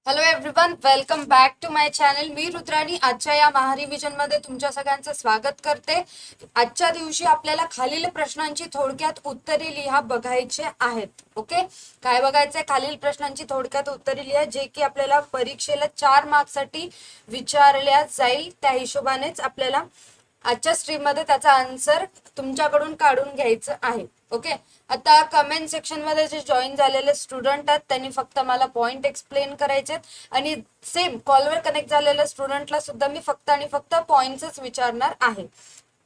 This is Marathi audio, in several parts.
Hello everyone, welcome back to my channel. मी रुद्राणी आजच्या या महारिव्हिजन मध्ये तुमच्या सगळ्यांचं स्वागत करते. आजच्या दिवशी आपल्याला खालील प्रश्नांची थोडक्यात उत्तरे लिहा बघायचे आहेत. ओके, काय बघायचंय? खालील प्रश्नांची थोडक्यात उत्तरे लिहा जे की आपल्याला परीक्षेला 4 मार्क्ससाठी विचारल्या जाईल. त्या हिशोबानेच आपल्याला आजच्या स्ट्रीम मध्ये त्याचा आन्सर तुमच्याकडून काढून घ्यायचं आहे. ओके, आता कमेंट सेक्शन मध्ये जे जॉईन झालेले स्टुडंट आहेत त्यांनी फक्त मला पॉइंट एक्सप्लेन करायचे आणि सेम कॉलवर कनेक्ट झालेल्या स्टुडंटला सुद्धा मी फक्त आणि फक्त पॉइंट्सच विचारणार आहे.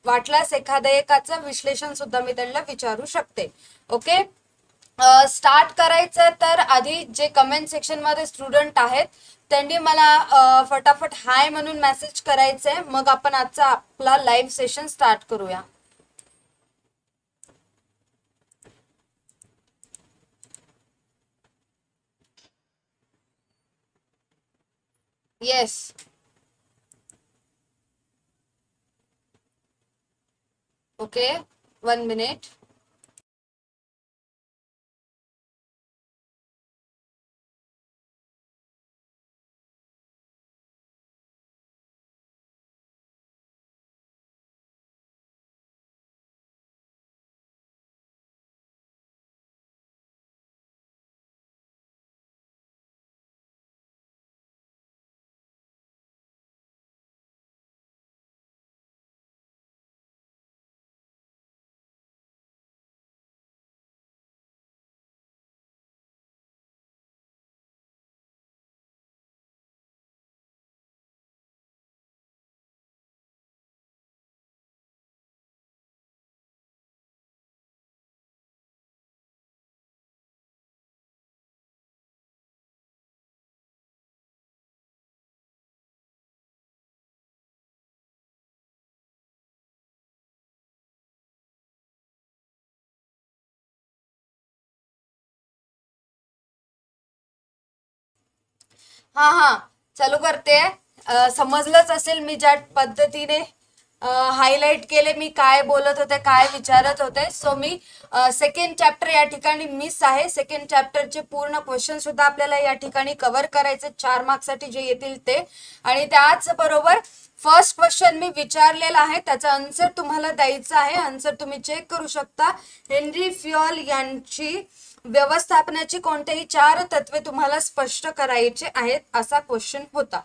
वाटल्यास एखाद्या एकाचं विश्लेषण सुद्धा मी त्यांना विचारू शकते. ओके, स्टार्ट करायचं तर आधी जे कमेंट सेक्शन मध्ये स्टुडंट आहेत त्यांनी मला फटाफट हाय म्हणून मेसेज करायचंय. मग आपण आजचा आपला लाईव्ह सेशन स्टार्ट करूया. Yes, okay, 1 minute. हा हा, चालू करते. समजलंच असेल मी ज्या पद्धतीने हायलाइट केले, मी काय बोलत होते, काय विचारत होते. सो मी सेकंड चॅप्टर या ठिकाणी मिस आहे. सेकंड चॅप्टरचे पूर्ण क्वेश्चन सुद्धा आपल्याला या ठिकाणी कव्हर करायचे 4 मार्क्ससाठी जे येतील ते. आणि त्याच बरोबर फर्स्ट क्वेश्चन मी विचारलेला आहे, त्याचा आन्सर तुम्हाला द्यायचा आहे. आन्सर तुम्ही चेक करू शकता. हेनरी फ्युएल यांची व्यवस्थापनाची कोणतेही 4 तत्वे तुम्हाला स्पष्ट करायचे आहेत, असा क्वेश्चन होता.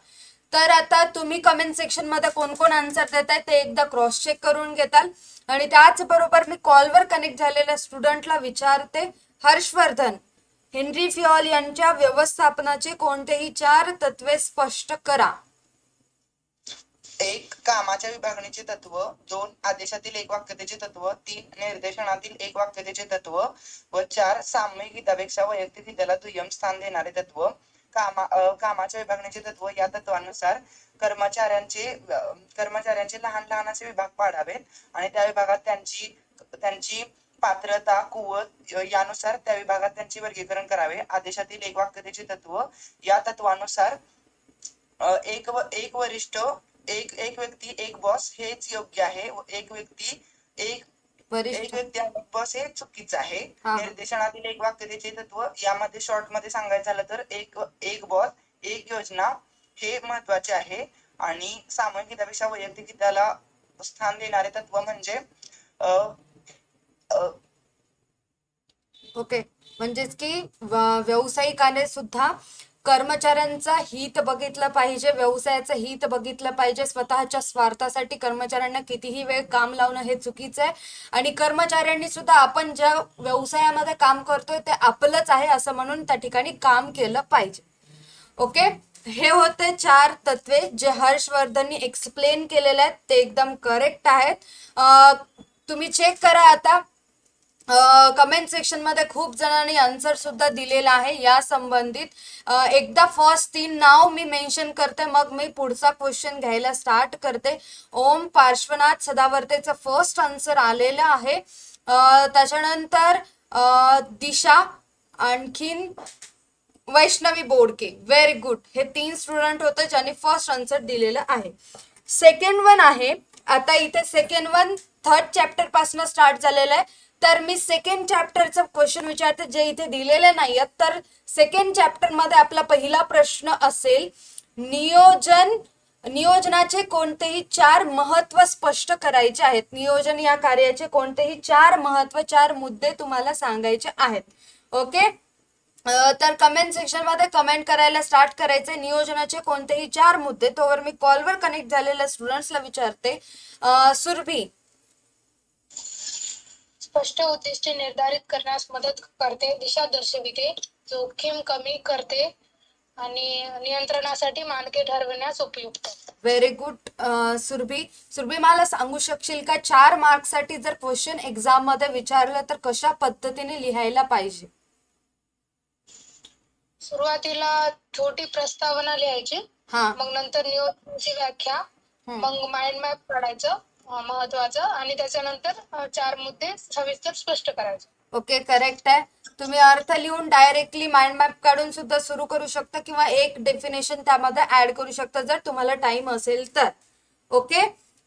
तर आता तुम्ही कमेंट सेक्शन मध्ये कोण कोण आन्सर देताय ते एकदा क्रॉस चेक करून घेताल. आणि त्याच बरोबर मी कॉलवर कनेक्ट झालेल्या स्टुडंटला विचारते, हर्षवर्धन, हेनरी फ्युएल यांच्या व्यवस्थापनाचे कोणतेही 4 तत्वे स्पष्ट करा. 1. कामाच्या विभागणीचे तत्व. 2. आदेशातील एक वाक्यतेचे तत्व. 3. निर्देशनातील एक वाक्यतेचे तत्व व 4. सामूहिक हितापेक्षा वैयक्तिक हिताला दुय्यम स्थान देणारे तत्व. कामाच्या विभागणीचे तत्व. या तत्वानुसार कर्मचाऱ्यांचे लहान लहान असे विभाग पाडावेत आणि त्या विभागात त्यांची पात्रता, कुवत यानुसार त्या विभागात त्यांचे वर्गीकरण करावे. आदेशातील एक वाक्यतेचे तत्व. या तत्वानुसार एक वरिष्ठ, एक व्यक्ती, एक बॉस हेच योग्य आहे. एक व्यक्ती एक बॉस हे चुकीचं आहे. निर्देशनातील एक वाक्यतेचे तत्व. यामध्ये शॉर्ट मध्ये सांगायचं झालं तर एक बॉस, एक योजना हे महत्वाचे आहे. आणि सामूहिक हितापेक्षा वैयक्तिक हिताला स्थान देणारे तत्व म्हणजे ओके, म्हणजेच की व्यावसायिकाने सुद्धा कर्मचाऱ्यांचा हित बघितलं पाहिजे, व्यवसायाचं हित बघितलं पाहिजे. स्वतःच्या स्वार्थासाठी कर्मचाऱ्यांना कितीही वेळ काम लावणं हे चुकीचं आहे. आणि कर्मचाऱ्यांनी सुद्धा आपण ज्या व्यवसायामध्ये काम करतोय ते आपलंच आहे असं म्हणून त्या ठिकाणी काम केलं पाहिजे. ओके, हे होते 4 तत्वे जे हर्षवर्धननी एक्सप्लेन केलेले आहेत, ते एकदम करेक्ट आहेत. तुम्ही चेक करा आता. कमेंट सेक्शन मध्ये खूप जणांनी आन्सर सुद्धा दिलेला आहे या संबंधित. एकदा फर्स्ट 3 नाव मी मेन्शन करते, मग मी पुढचा क्वेश्चन घ्यायला स्टार्ट करते. ओम पार्श्वनाथ सदावर्तेचं फर्स्ट आन्सर आलेलं आहे. त्याच्यानंतर दिशा, आणखीन वैष्णवी बोडके. Very good. हे 3 स्टुडंट होते ज्यांनी फर्स्ट आन्सर दिलेलं आहे. सेकंड वन आहे आता इथे. सेकंड वन 3rd चॅप्टर पासून स्टार्ट झालेलं आहे. तर मी सेकंड चॅप्टरचं क्वेश्चन विचारते जे इथे दिलेले नाहीयेत. तर सेकंड चॅप्टर मध्ये आपला पहिला प्रश्न असेल, नियोजनाचे कोणतेही 4 महत्व स्पष्ट करायचे आहेत. नियोजन या कार्याचे कोणतेही 4 मुद्दे तुम्हाला सांगायचे आहेत. ओके, तर कमेंट सेक्शन मध्ये कमेंट करायला स्टार्ट करायचे. नियोजनाचे कोणतेही 4 मुद्दे. तोवर मी कॉलवर कनेक्ट झालेल्या स्टुडंट्सला विचारते. सुरभी, स्पष्ट उद्दिष्टे निर्धारित करण्यास मदत करते, दिशा दर्शविते, जोखीम कमी करते आणि नियंत्रणासाठी मानके ठरविण्यास उपयुक्त. व्हेरी गुड सुरभी, मला सांगू शकशील का 4 मार्क्ससाठी जर क्वेश्चन एक्झाम मध्ये विचारलं तर कशा पद्धतीने लिहायला पाहिजे? सुरुवातीला छोटी प्रस्तावना लिहायची, हा, मग नंतर नियोजनाची व्याख्या, मग माइंड मॅप काढायचं महत्वाचं, आणि त्याच्यानंतर 4 मुद्दे सविस्तर स्पष्ट करायचे. ओके, करेक्ट आहे. तुम्ही अर्थ लिहून डायरेक्टली माइंड मॅप काढून सुद्धा सुरू करू शकता किंवा एक डेफिनेशन त्यामध्ये ऍड करू शकता जर तुम्हाला टाइम असेल तर. ओके,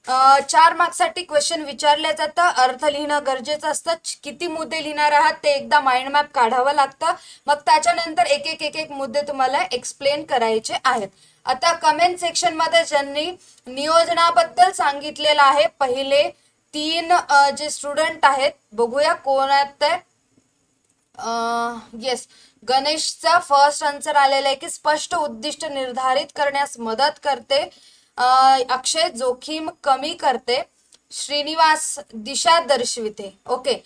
4 मार्क्ससाठी क्वेश्चन विचारले जातं, अर्थ लिहिणं गरजेचं असतं. किती मुद्दे लिहिणार आहात ते एकदा माइंड मॅप काढावं लागतं, मग त्याच्यानंतर एक एक मुद्दे तुम्हाला एक्सप्लेन करायचे आहेत. आता कमेंट सेक्शन मध्ये ज्यांनी नियोजनाबद्दल सांगितलेलं आहे पहिले 3 जे स्टुडंट आहेत, बघूया कोण आहेत ते. येस, गणेशचा फर्स्ट आन्सर आलेला आहे की स्पष्ट उद्दिष्ट निर्धारित करण्यास मदत करते. अक्षय जोखीम कमी करते. श्रीनिवास दिशा दर्शविते. ओके,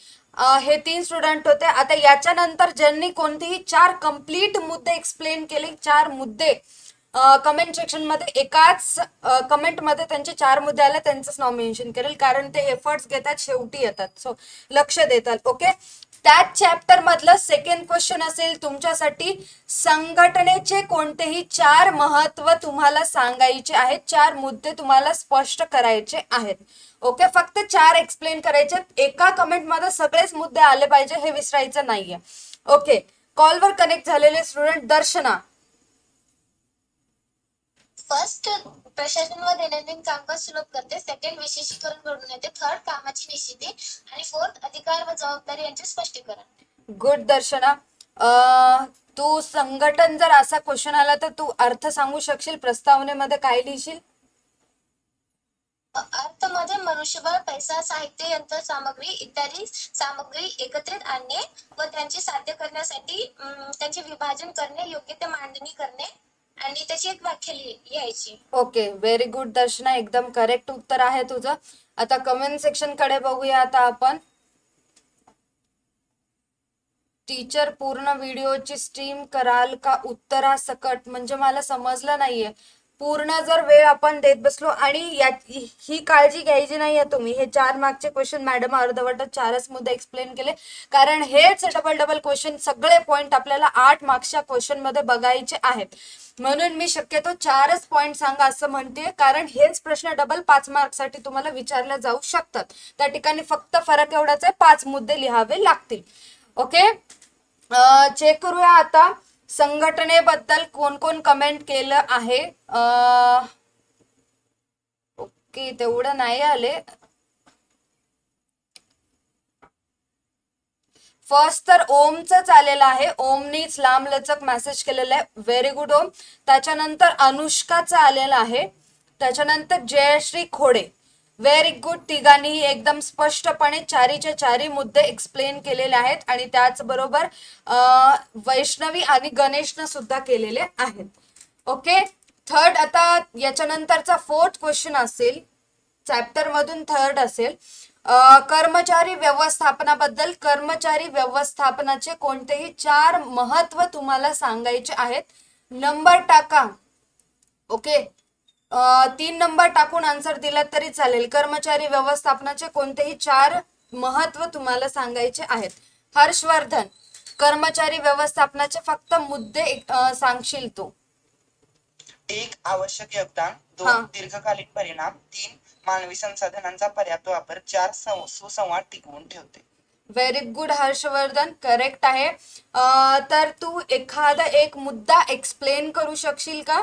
हे 3 स्टुडंट होते. आता याच्यानंतर ज्यांनी कोणतेही 4 कंप्लीट मुद्दे एक्सप्लेन केले, 4 मुद्दे कमेंट सेक्शन मध्ये एकाच कमेंट मध्ये त्यांचे 4 मुद्दे आले त्यांचंच नाव मेन्शन करेल, कारण ते एफर्ट्स घेतात, शेवटी येतात, सो लक्ष देतात. ओके, त्याच चॅप्टर मधलं सेकंड क्वेश्चन असेल तुमच्यासाठी, संघटनेचे कोणतेही 4 महत्व तुम्हाला सांगायचे आहेत, 4 मुद्दे तुम्हाला स्पष्ट करायचे आहेत. ओके, फक्त 4 एक्सप्लेन करायचे. एका कमेंट मध्ये सगळेच मुद्दे आले पाहिजे, हे विसरायचं नाहीये. ओके, कॉलवर कनेक्ट झालेले स्टुडंट. दर्शना, फर्स्ट, प्रशासन व दैनंदिन कामकाज सुलभ करते. सेकंड, विशेषीकरण घडून येते. थर्ड, कामाची निश्चिती. आणि फोर्थ, अधिकार व जबाबदारी यांचे स्पष्टीकरण. गुड दर्शना. तू संघटन जर असा क्वेश्चन आला तर तू अर्थ सांगू शकशील? प्रस्तावनेमध्ये काय लिहिशील? अर्थ मध्ये मनुष्यबळ, पैसा, साहित्य, यंत्र सामग्री इत्यादी सामग्री एकत्रित आणणे व त्यांचे साध्य करण्यासाठी त्यांचे विभाजन करणे, योग्य ते मांडणी करणे आणि त्याची एक व्याख्या लिहायची. ओके, व्हेरी गुड दर्शना, एकदम करेक्ट उत्तर आहे तुझं. आता कमेंट सेक्शन कडे बघूया. आता आपण टीचर पूर्ण व्हिडिओची स्ट्रीम कराल का उत्तरासकट? म्हणजे मला समजलं नाहीये. पूर्ण जर वेळ आपण देत बसलो आणि ही काळजी घ्यायची नाहीये तुम्ही, हे 4 मार्कचे क्वेश्चन मॅडम अर्धवटच 4च मुद्दे एक्सप्लेन केले, कारण हेच डबल क्वेश्चन सगळे पॉइंट आपल्याला 8 मार्क्सच्या क्वेश्चन मध्ये बघायचे आहेत. म्हणून मी शक्यतो 4च पॉइंट सांगा असं म्हणते, कारण हेच प्रश्न डबल 5 मार्क्ससाठी तुम्हाला विचारले जाऊ शकतात. त्या ठिकाणी फक्त फरक एवढाच आहे, 5 मुद्दे लिहावे लागतील. ओके, चेक करूया आता संघटनेबद्दल कोण कोण कमेंट केलं आहे. ओके, तेवढं नाही आले. फर्स्ट तर ओमच आलेलं आहे, ओमनीच लांब लचक मेसेज केलेला आहे, व्हेरी गुड ओम. त्याच्यानंतर अनुष्काचा आलेला आहे, त्याच्यानंतर जयश्री खोडे, व्हेरी गुड. तिघांनी एकदम स्पष्टपणे 4चे मुद्दे एक्सप्लेन केलेले आहेत आणि त्याचबरोबर वैष्णवी आणि गणेशनं सुद्धा केलेले आहेत. ओके, थर्ड, आता याच्यानंतरचा 4th क्वेश्चन असेल, चॅप्टर मधून 3rd असेल, कर्मचारी व्यवस्थापनाबद्दल. कर्मचारी व्यवस्थापनाचे कोणतेही 4 महत्व तुम्हाला सांगायचे आहेत. नंबर टाका. ओके, 3 नंबर टाकून आन्सर दिला तरी चालेल. कर्मचारी व्यवस्थापनाचे कोणतेही 4 महत्व तुम्हाला सांगायचे आहेत. हर्षवर्धन, कर्मचारी व्यवस्थापनाचे फक्त मुद्दे सांगशील तू? 1, आवश्यक योगदान. 2, दीर्घकालीन परिणाम. 3, मानवी संसाधनांचा पर्याप्त वापर. 4, सुसंवाद टिकवून ठेवते. व्हेरी गुड हर्षवर्धन, करेक्ट आहे. तर तू एखादा एक मुद्दा एक्सप्लेन करू शकशील का?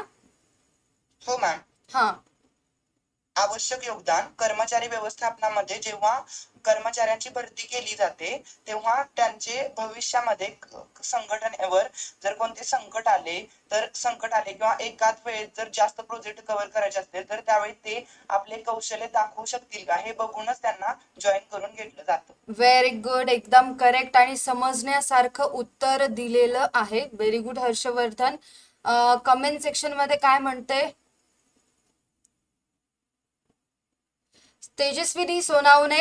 हो मॅम. हा, आवश्यक योगदान. कर्मचारी व्यवस्थापनामध्ये जेव्हा कर्मचाऱ्यांची भरती केली जाते तेव्हा त्यांचे भविष्यामध्ये संघटनेवर जर कोणते संकट आले किंवा एकाच वेळेस जर जास्त प्रोजेक्ट कव्हर करायचे असतील तर त्यावेळी ते आपले कौशल्य दाखवू शकतील का हे बघूनच त्यांना जॉईन करून घेतलं जातं. व्हेरी गुड, एकदम करेक्ट आणि समजण्यासारखं उत्तर दिलेलं आहे. Very good Harshvardhan. Comment section मध्ये काय म्हणते? तेजस्विनी सोनावणे,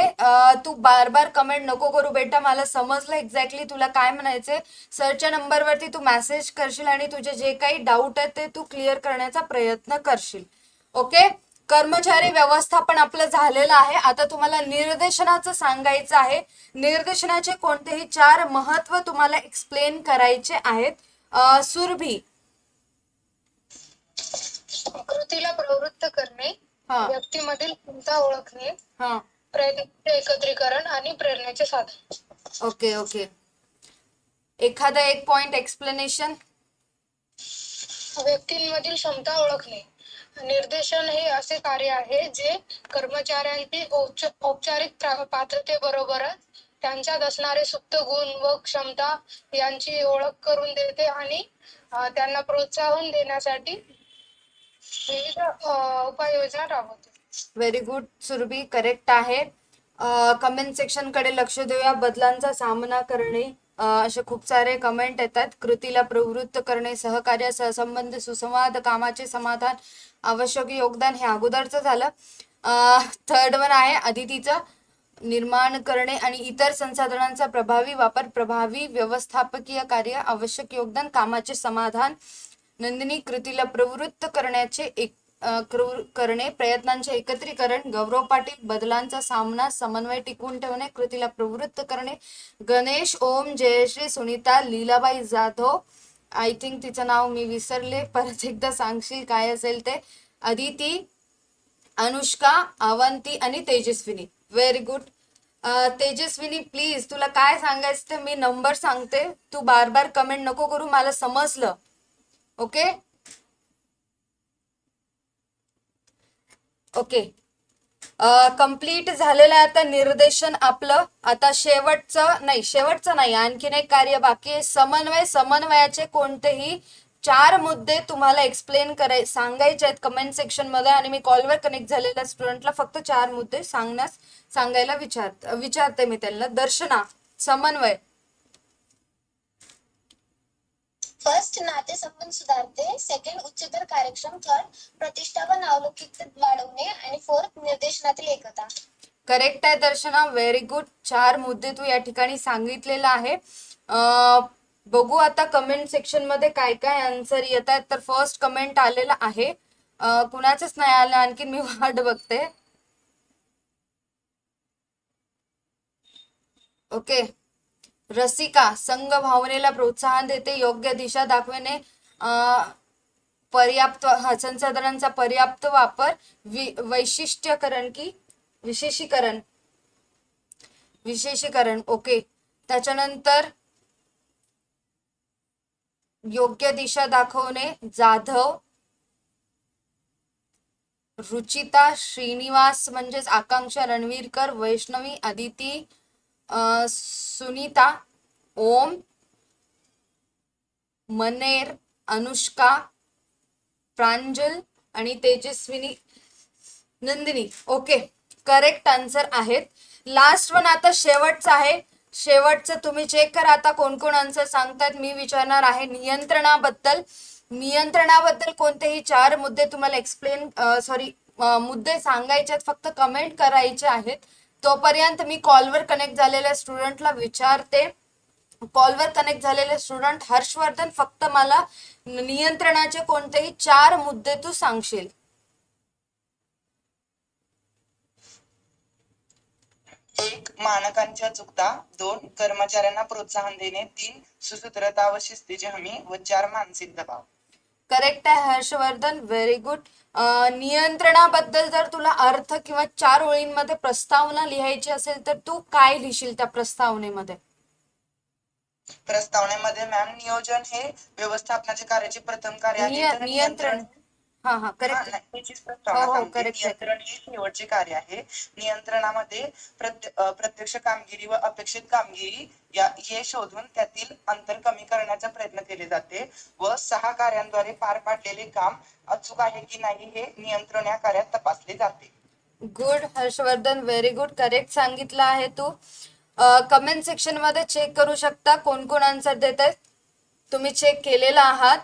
तू बार बार कमेंट नको करू बेटा, मला समजलं एक्झॅक्टली तुला काय म्हणायचंय. सरच्या नंबरवरती तू मेसेज करशील आणि तुझे जे काही डाऊट आहेत ते तू क्लिअर करण्याचा प्रयत्न करशील. ओके, कर्मचारी व्यवस्थापन आपलं झालेलं आहे. आता तुम्हाला निर्देशनाचं सांगायचं आहे. निर्देशनाचे कोणतेही 4 महत्व तुम्हाला एक्सप्लेन करायचे आहेत. सुरभी. कृतीला प्रवृत्त करणे, हा व्यक्तीमधील क्षमता ओळखणे, हा प्रयत्नांचे एकत्रीकरण आणि प्रेरणेचे साधन. ओके ओके, एखादा एक पॉइंट एक्सप्लेनेशन. व्यक्तींमधील क्षमता ओळखणे. निर्देशन हे असे कार्य आहे जे कर्मचाऱ्यांची औपचारिक पात्रतेबरोबरच त्यांच्यात असणारे सुप्त गुण व क्षमता यांची ओळख करून देते आणि त्यांना प्रोत्साहन देण्यासाठी विविध उपाययोजना राबवते. व्हेरी गुड सुरभी, करेक्ट आहे. कमेंट सेक्शन कडे लक्ष देऊया. बदलांचा सामना करणे, असे खूप सारे कमेंट येतात. कृतीला प्रवृत्त करणे, सहकार्य, सहसंबंध, सुसंवाद, कामाचे समाधान, आवश्यक योगदान, हे अगोदरचं झालं. थर्ड वन आहे अदितीचं, निर्माण करणे आणि इतर संसाधनांचा प्रभावी वापर, प्रभावी व्यवस्थापकीय कार्य, आवश्यक योगदान, कामाचे समाधान. नंदिनी, कृतीला प्रवृत्त करण्याचे करणे, प्रयत्नांचे एकत्रीकरण. गौरव पाटील, बदलांचा सामना, समन्वय टिकवून ठेवणे, कृतीला प्रवृत्त करणे. गणेश, ओम, जयश्री, सुनीता, लीलाबाई जाधव, आय थिंक तिचं नाव मी विसरले, परत एकदा सांगशील काय असेल ते. अदिती, अनुष्का, अवंती आणि Tejaswini. Very good. Tejaswini please, तुला काय सांगायचं ते मी नंबर सांगते, तू बार बार कमेंट नको करू, मला समजलं. ओके ओके, कंप्लीट झालेलं आहे आता निर्देशन आपलं. आता शेवटचं नाही, आणखीन एक कार्य बाकी आहे, समन्वय. समन्वयाचे कोणतेही 4 मुद्दे तुम्हाला एक्सप्लेन सांगायचे आहेत कमेंट सेक्शन मध्ये आणि मी कॉलवर कनेक्ट झालेल्या स्टुडंटला फक्त 4 मुद्दे सांगायला विचारते मी त्यांना. दर्शना, समन्वय. फर्स्ट, नातेसंबंध सुधारते. सेकंड, उच्चतर कार्यक्षम. थर्ड, प्रतिष्ठा व नावलौकिकता वाढवणे. आणि फोर्थ, निर्देशनातील एकता. करेक्ट आहे दर्शना, व्हेरी गुड. 4 मुद्दे तू या ठिकाणी सांगितलेला आहे. बघू आता कमेंट सेक्शन मध्ये काय काय आन्सर येत आहेत. तर फर्स्ट कमेंट आलेला आहे, कुणाचंच नाही आलं, आणखीन मी वाट बघते. ओके, रसिका, संघ भावनेला प्रोत्साहन देते, योग्य दिशा दाखवणे, पर्याप्त संसाधनांचा पर्याप्त वापर, वैशिष्ट्यकरण की विशेषीकरण. ओके, त्याच्यानंतर योग्य दिशा दाखवणे, जाधव. रुचिता, श्रीनिवास म्हणजेच आकांक्षा रणवीरकर, वैष्णवी, अदिती, सुनीता, ओम, मनेर, अनुष्का, प्रांजल आणि Tejaswini, Nandini. Okay, correct answer आहेत. लास्ट वन आता शेवटचं आहे. शेवटचं तुम्ही चेक करा आता कोण कोण आन्सर सांगतात. मी विचारणार आहे नियंत्रणाबद्दल कोणतेही 4 मुद्दे तुम्हाला मुद्दे सांगायचे आहेत, फक्त कमेंट करायचे आहेत. तोपर्यंत मी कॉलवर कनेक्ट झालेल्या स्टुडंटला विचारते. कॉलवर कनेक्ट झालेले स्टुडंट हर्षवर्धन, फक्त मला नियंत्रणाचे कोणतेही 4 मुद्दे तू सांगशील. 1. मानकांच्या चुकता. 2. कर्मचाऱ्यांना प्रोत्साहन देणे. 3. सुसूत्रता व शिस्तीची हमी व 4. मानसिक दबाव. करेक्ट आहे हर्षवर्धन, व्हेरी गुड. नियंत्रणाबद्दल जर तुला अर्थ किंवा 4 ओळींमध्ये प्रस्तावना लिहायची असेल तर तू काय लिहिशील त्या प्रस्तावनेमध्ये? प्रस्तावनेमध्ये मॅम, नियोजन हे व्यवस्थापनाचे कार्याचे प्रथम कार्य आहे. तर नियंत्रण हा हा, करेक्ट. नाही, हीच हो प्रस्तावना हो सांगते. करेक्ट आहे. नियंत्रण हे शेवटचे कार्य आहे. नियंत्रणामध्ये प्रत्यक्ष कामगिरी व अपेक्षित कामगिरी हे शोधून त्यातील अंतर कमी करण्याचा प्रयत्न केले जाते व 6 कार्यांद्वारे पार पाडलेले काम अचूक आहे की नाही हे नियंत्रण या कार्यात तपासले जाते. Good Harshvardhan, very good, correct सांगितलं आहे तू. कमेंट सेक्शन मध्ये चेक करू शकता कोण कोण आन्सर देत आहेत. तुम्ही चेक केलेला आहात,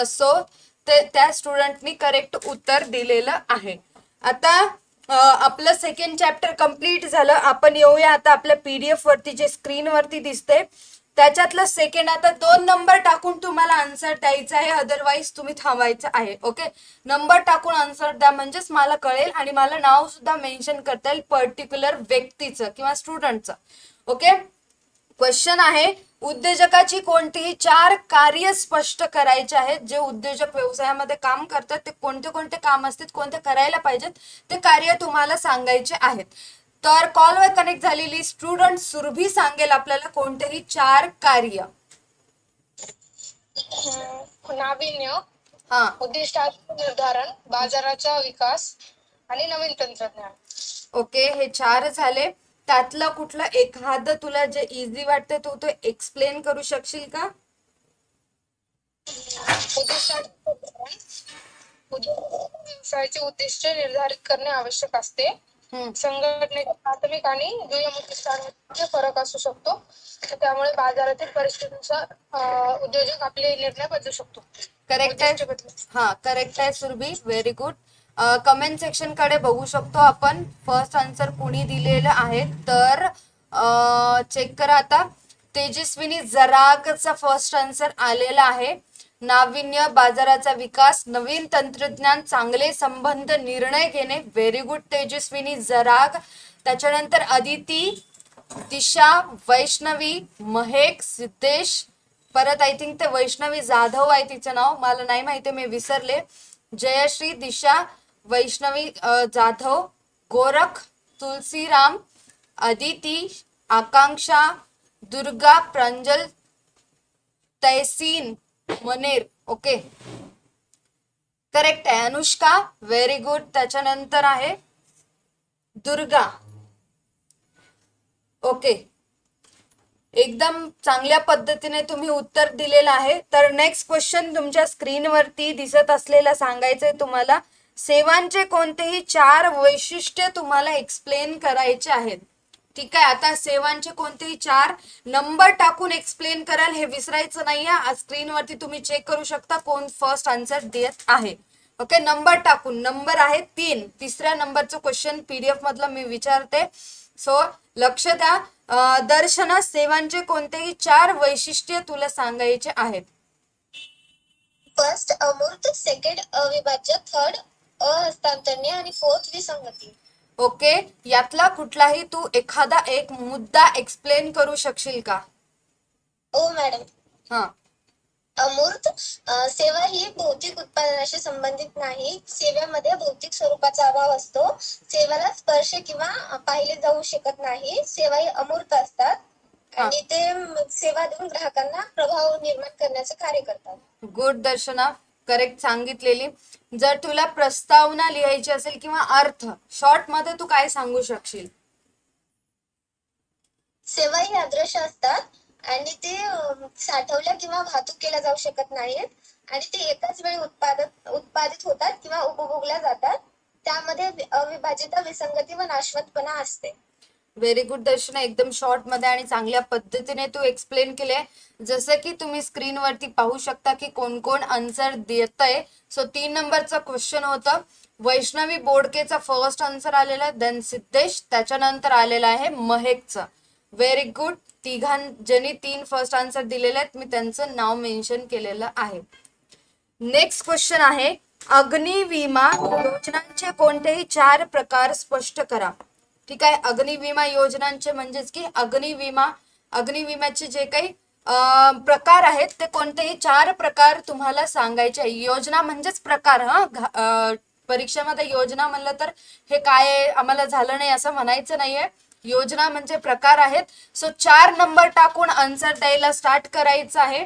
सो त्या स्टुडंटनी करेक्ट उत्तर दिलेलं आहे. आता आपलं सेकंड चॅप्टर कम्प्लीट झालं. आपण येऊया आता आपल्या पीडीएफ वरती, जे स्क्रीन वरती दिसते त्याच्यातलं सेकंड. आता 2 नंबर टाकून तुम्हाला आन्सर द्यायचा आहे, अदरवाईज तुम्ही थांबायचं आहे. ओके, नंबर टाकून आन्सर द्या म्हणजेच मला कळेल आणि मला नाव सुद्धा मेन्शन करता येईल पर्टिक्युलर व्यक्तीचं किंवा स्टुडंटचं. ओके, क्वेश्चन आहे, उद्योजकाची कोणतीही 4 कार्य स्पष्ट करायचे आहेत. जे उद्योजक व्यवसायामध्ये काम करतात ते कोणते कोणते काम असतात, कोणते करायला पाहिजेत ते कार्य तुम्हाला सांगायचे आहेत. तर कॉलवर कनेक्ट झालेली स्टुडंट सुरभी सांगेल आपल्याला कोणतेही 4 कार्य. नाविन्य, हा उद्दिष्टाचे निर्धारण, बाजाराचा विकास आणि नवीन तंत्रज्ञान. ओके, हे 4 झाले. त्यातलं कुठलं एखादं तुला जे इझी वाटतं तू तो एक्सप्लेन करू शकशील का? व्यवसायाचे उद्दिष्ट निर्धारित करणे आवश्यक असते. संघटनेचे प्राथमिक आणि दुय्यम उद्दिष्टांमध्ये फरक असू शकतो, तर त्यामुळे बाजारातील परिस्थितीनुसार उद्योजक आपले निर्णय बदलू शकतो. करेक्ट आहे. हा करेक्ट आहे Surabhi, very good. Comment section कडे बघू शकतो आपण फर्स्ट आन्सर कुणी दिलेलं आहे. तर चेक करा आता. तेजस्विनी जरागचा फर्स्ट आन्सर आलेला आहे. नाविन्य, बाजाराचा विकास, नवीन तंत्रज्ञान, चांगले संबंध, निर्णय घेणे. Very good Tejaswini Jarag. त्याच्यानंतर अदिती, दिशा, वैष्णवी, महेक, सिद्धेश, परत आय थिंक ते वैष्णवी जाधव आहे तिचं नाव, मला नाही माहिती, मी विसरले. जयश्री, दिशा, वैष्णवी जाधव, गोरख, तुलसीराम, अदिती, आकांक्षा, दुर्गा, प्रांजल, तहसीन, मनेर. ओके, करेक्ट आहे. Anushka, very good. त्याच्यानंतर आहे दुर्गा. ओके, एकदम चांगल्या पद्धतीने तुम्ही उत्तर दिलेलं आहे. तर नेक्स्ट क्वेश्चन तुमच्या स्क्रीनवरती दिसत असलेला सांगायचंय तुम्हाला. सेवांचे कोणतेही 4 वैशिष्ट्य तुम्हाला एक्सप्लेन करायचे आहेत. ठीक आहे, आता सेवांचे कोणतेही 4 नंबर टाकून एक्सप्लेन कराल, हे विसरायचं नाहीये. स्क्रीनवरती तुम्ही चेक करू शकता कोण फर्स्ट आन्सर देत आहे. ओके, नंबर टाकून. नंबर आहे 3. 3ऱ्या नंबरचं क्वेश्चन पीडीएफ मधलं मी विचारते, सो लक्ष द्या. दर्शना, सेवांचे कोणतेही 4 वैशिष्ट्य तुला सांगायचे आहेत. फर्स्ट अमूर्त, सेकंड अविभाज्य, थर्ड अहस्तांतरणे आणि फोर्थ विसंगती. ओके, यातला कुठलाही तू एखादा एक मुद्दा एक्सप्लेन करू शकशील का? ओ मॅडम. हा, अमूर्त, सेवा ही भौतिक उत्पादनाशी संबंधित नाही. सेवेमध्ये भौतिक स्वरूपाचा अभाव असतो. सेवेला स्पर्श किंवा पाहिले जाऊ शकत नाही. सेवा ही अमूर्त असतात आणि ते सेवा देऊन ग्राहकांना प्रभाव निर्माण करण्याचे कार्य करतात. गुड दर्शना, करेक्ट सांगितलेली. जर तुला प्रस्तावना लिहायची असेल किंवा अर्थ शॉर्ट मध्ये तू काय सांगू शकशील? सेवा ही अदृश्य असतात आणि ते साठवल्या किंवा वाहतूक केल्या जाऊ शकत नाहीत आणि ते एकाच वेळी उत्पादित होतात किंवा उपभोगल्या जातात. त्यामध्ये अविभाजित, विसंगती व नाशवंतपणा असते. व्हेरी गुड दर्शना, एकदम शॉर्ट मध्ये आणि चांगल्या पद्धतीने तू एक्सप्लेन केले. जसं की तुम्ही स्क्रीनवरती पाहू शकता की कोण कोण आन्सर देत आहे. सो 3 नंबरचं क्वेश्चन होतं. वैष्णवी बोडकेचा फर्स्ट आन्सर आलेला आहे, देन सिद्धेश, त्याच्यानंतर आलेला आहे महेकचं. Very good. ज्यांनी 3 फर्स्ट आन्सर दिलेले आहेत मी त्यांचं नाव मेन्शन केलेलं आहे. नेक्स्ट क्वेश्चन आहे, अग्निविमा योजनांचे कोणतेही 4 प्रकार स्पष्ट करा. ठीक आहे, अग्निविमा योजनांचे म्हणजेच की अग्निविम्याचे जे काही प्रकार आहेत ते कोणतेही 4 प्रकार तुम्हाला सांगायचे आहे. योजना म्हणजेच प्रकार. परीक्षेमध्ये योजना म्हणलं तर हे काय आम्हाला झालं नाही असं म्हणायचं नाहीये. योजना म्हणजे प्रकार आहेत. सो 4 नंबर टाकून आन्सर द्यायला स्टार्ट करायचं आहे.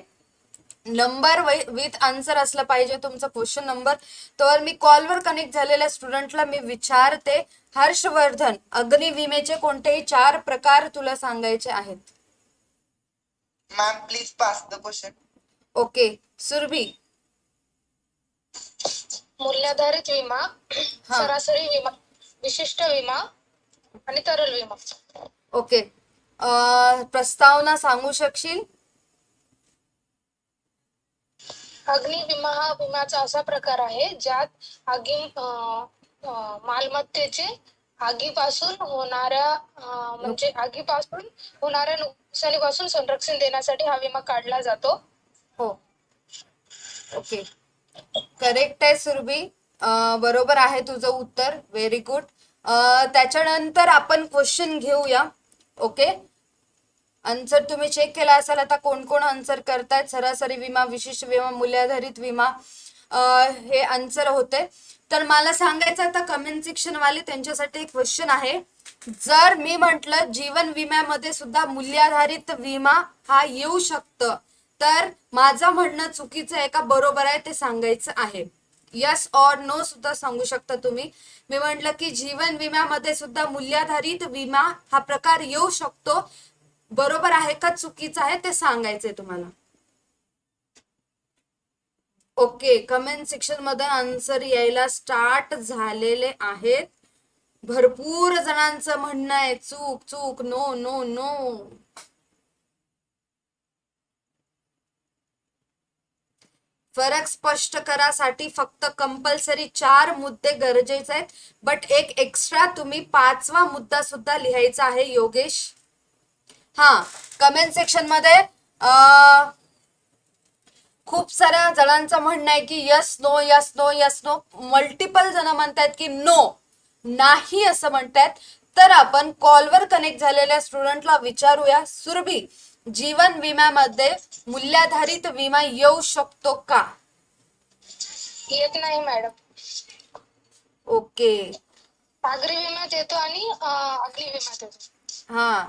नंबर विथ आन्सर असलं पाहिजे तुमचं क्वेश्चन नंबर. तर मी कॉलवर कनेक्ट झालेल्या स्टुडंटला मी विचारते, हर्षवर्धन, अग्निविमेचे कोणतेही 4 प्रकार तुला सांगायचे आहेत. Ma'am please pass the question. Okay. Surabhi. मूल्याधारित विमा, हा. सरासरी विमा, विशिष्ट विमा आणि तरल विमा. ओके. प्रस्तावना सांगू शकशील? अग्नि विमा हा विम्याचा असा प्रकार आहे ज्यात मालमत्तेचे आगीपासून होणाऱ्या नुकसानीपासून संरक्षण देण्यासाठी हा विमा काढला जातो. हो. ओके. करेक्ट आहे सुरभी. बरोबर आहे तुझं उत्तर. Very good. त्याच्यानंतर आपण क्वेश्चन घेऊया. ओके. आन्सर तुम्ही चेक केला असाल आता कोण कोण आन्सर करतायत. सरासरी विमा, विशिष्ट विमा, मूल्याधारित विमा हे आन्सर होते. तर मला सांगायचं आता कमेंट सेक्शन वाले त्यांच्यासाठी एक क्वेश्चन आहे. जर मी म्हटलं जीवन विम्यामध्ये सुद्धा मूल्याधारित विमा हा येऊ शकतं, तर माझं म्हणणं चुकीचं आहे का बरोबर आहे ते सांगायचं आहे. यस ऑर नो सुद्धा सांगू शकता तुम्ही. मी म्हटलं की जीवन विम्यामध्ये सुद्धा मूल्याधारित विमा हा प्रकार येऊ शकतो, बरोबर आहे का चुकीचं आहे ते सांगायचंय तुम्हाला. ओके. कमेंट सेक्शन मध्ये आन्सर यायला स्टार्ट झालेले आहेत. भरपूर जणांचं म्हणणं आहे चूक चूक, नो नो नो. फरक स्पष्ट करासाठी फक्त कंपल्सरी 4 मुद्दे गरजेचे आहेत, बट एक एक्स्ट्रा तुम्ही 5वा मुद्दा सुद्धा लिहायचा आहे योगेश. हा. कमेंट सेक्शन मध्ये खूप साऱ्या जणांचं म्हणणं आहे की yes no yes no yes no. Multiple जण म्हणतात की नो, नाही असं म्हणतात. तर आपण कॉलवर कनेक्ट झालेल्या स्टुडंटला विचारूया. सुरभी, जीवन विम्यामध्ये मूल्याधारित विमा येऊ शकतो का? येत नाही मॅडम. ओके. सागरी विम्यात येतो आणि अग्नि विम्यात येतो. हा.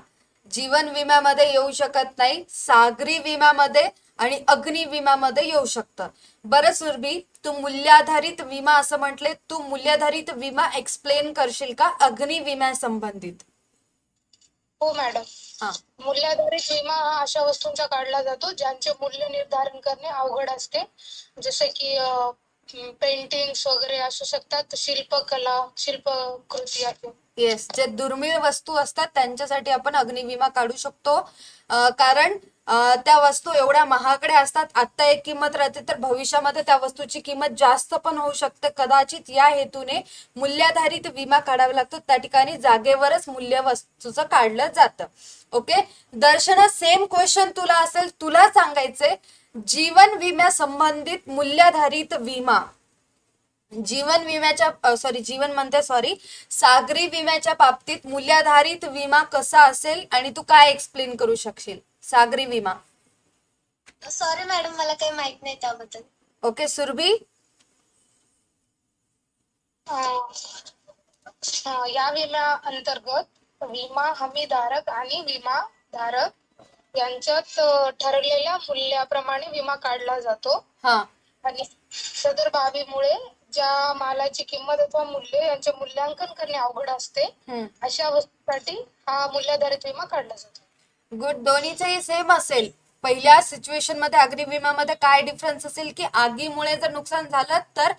जीवन विम्यामध्ये येऊ शकत नाही, सागरी विम्यामध्ये आणि अग्नि विम्यामध्ये येऊ शकतं. बरं सुरभी, तू मूल्याधारित विमा असं म्हटले, तू मूल्याधारित विमा एक्सप्लेन करशील का अग्नि विम्या संबंधित? हो मॅडम. हा. मूल्याधारित विमा हा अशा वस्तूंचा काढला जातो ज्यांचे मूल्य निर्धारण करणे अवघड असते, जसे की पेंटिंग्स वगैरे असू शकतात, शिल्पकृती आहे. येस, जे दुर्मिळ वस्तू असतात त्यांच्यासाठी आपण अग्निविमा काढू शकतो. कारण त्या वस्तू एवढ्या महागड्या असतात. आता एक किंमत राहते तर भविष्यामध्ये त्या वस्तूची किंमत जास्त पण होऊ शकते. कदाचित या हेतूने मूल्याधारित विमा काढावा लागतो. त्या ठिकाणी जागेवरच मूल्य वस्तूचं काढलं जातं. ओके. दर्शना, सेम क्वेश्चन तुला असेल, तुला सांगायचंय जीवन विम्या संबंधित मूल्याधारित विमा, सागरी विम्याच्या बाबतीत मूल्याधारित विमा कसा असेल आणि तू काय एक्सप्लेन करू शकशील सागरी विमा? सॉरी मॅडम, मला काही माहित नाही त्याबद्दल. ओके. सुरभी, या विम्या अंतर्गत विमा हमीधारक आणि विमाधारक यांच्यात ठरलेल्या मूल्याप्रमाणे विमा काढला जातो. हा. आणि सदर बाबीमुळे ज्या मालाची किंमत अथवा मूल्य यांचे मूल्यांकन करणे अवघड असते, अशा वस्तूसाठी हा मूल्याधारित विमा काढला जातो. गुड. दोन्हीचंही सेम असेल. पहिल्या सिच्युएशन मध्ये अग्नि विम्यामध्ये काय डिफरन्स असेल की आगीमुळे जर नुकसान झालं तर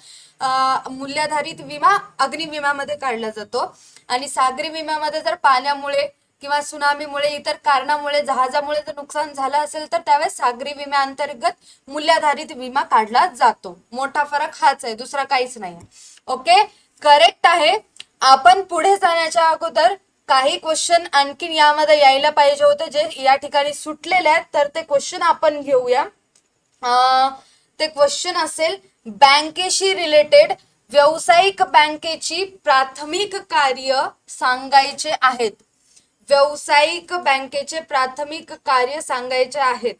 मूल्याधारित विमा अग्नि विम्यामध्ये काढला जातो, आणि सागरी विम्यामध्ये जर पाण्यामुळे किंवा सुनामीमुळे इतर कारणामुळे जहाजामुळे जर नुकसान झालं असेल तर त्यावेळेस सागरी विम्याअंतर्गत मूल्याधारित विमा काढला जातो. मोठा फरक हाच आहे, दुसरा काहीच नाही. ओके. करेक्ट आहे. आपण पुढे जाण्याच्या अगोदर काही क्वेश्चन आणखीन यामध्ये यायला पाहिजे होते जे या ठिकाणी सुटलेले आहेत, तर ते क्वेश्चन आपण घेऊया. ते क्वेश्चन असेल बँकेशी रिलेटेड, व्यावसायिक बँकेची प्राथमिक कार्य सांगायचे आहेत. व्यावसायिक बँकेचे प्राथमिक कार्य सांगायचे आहेत.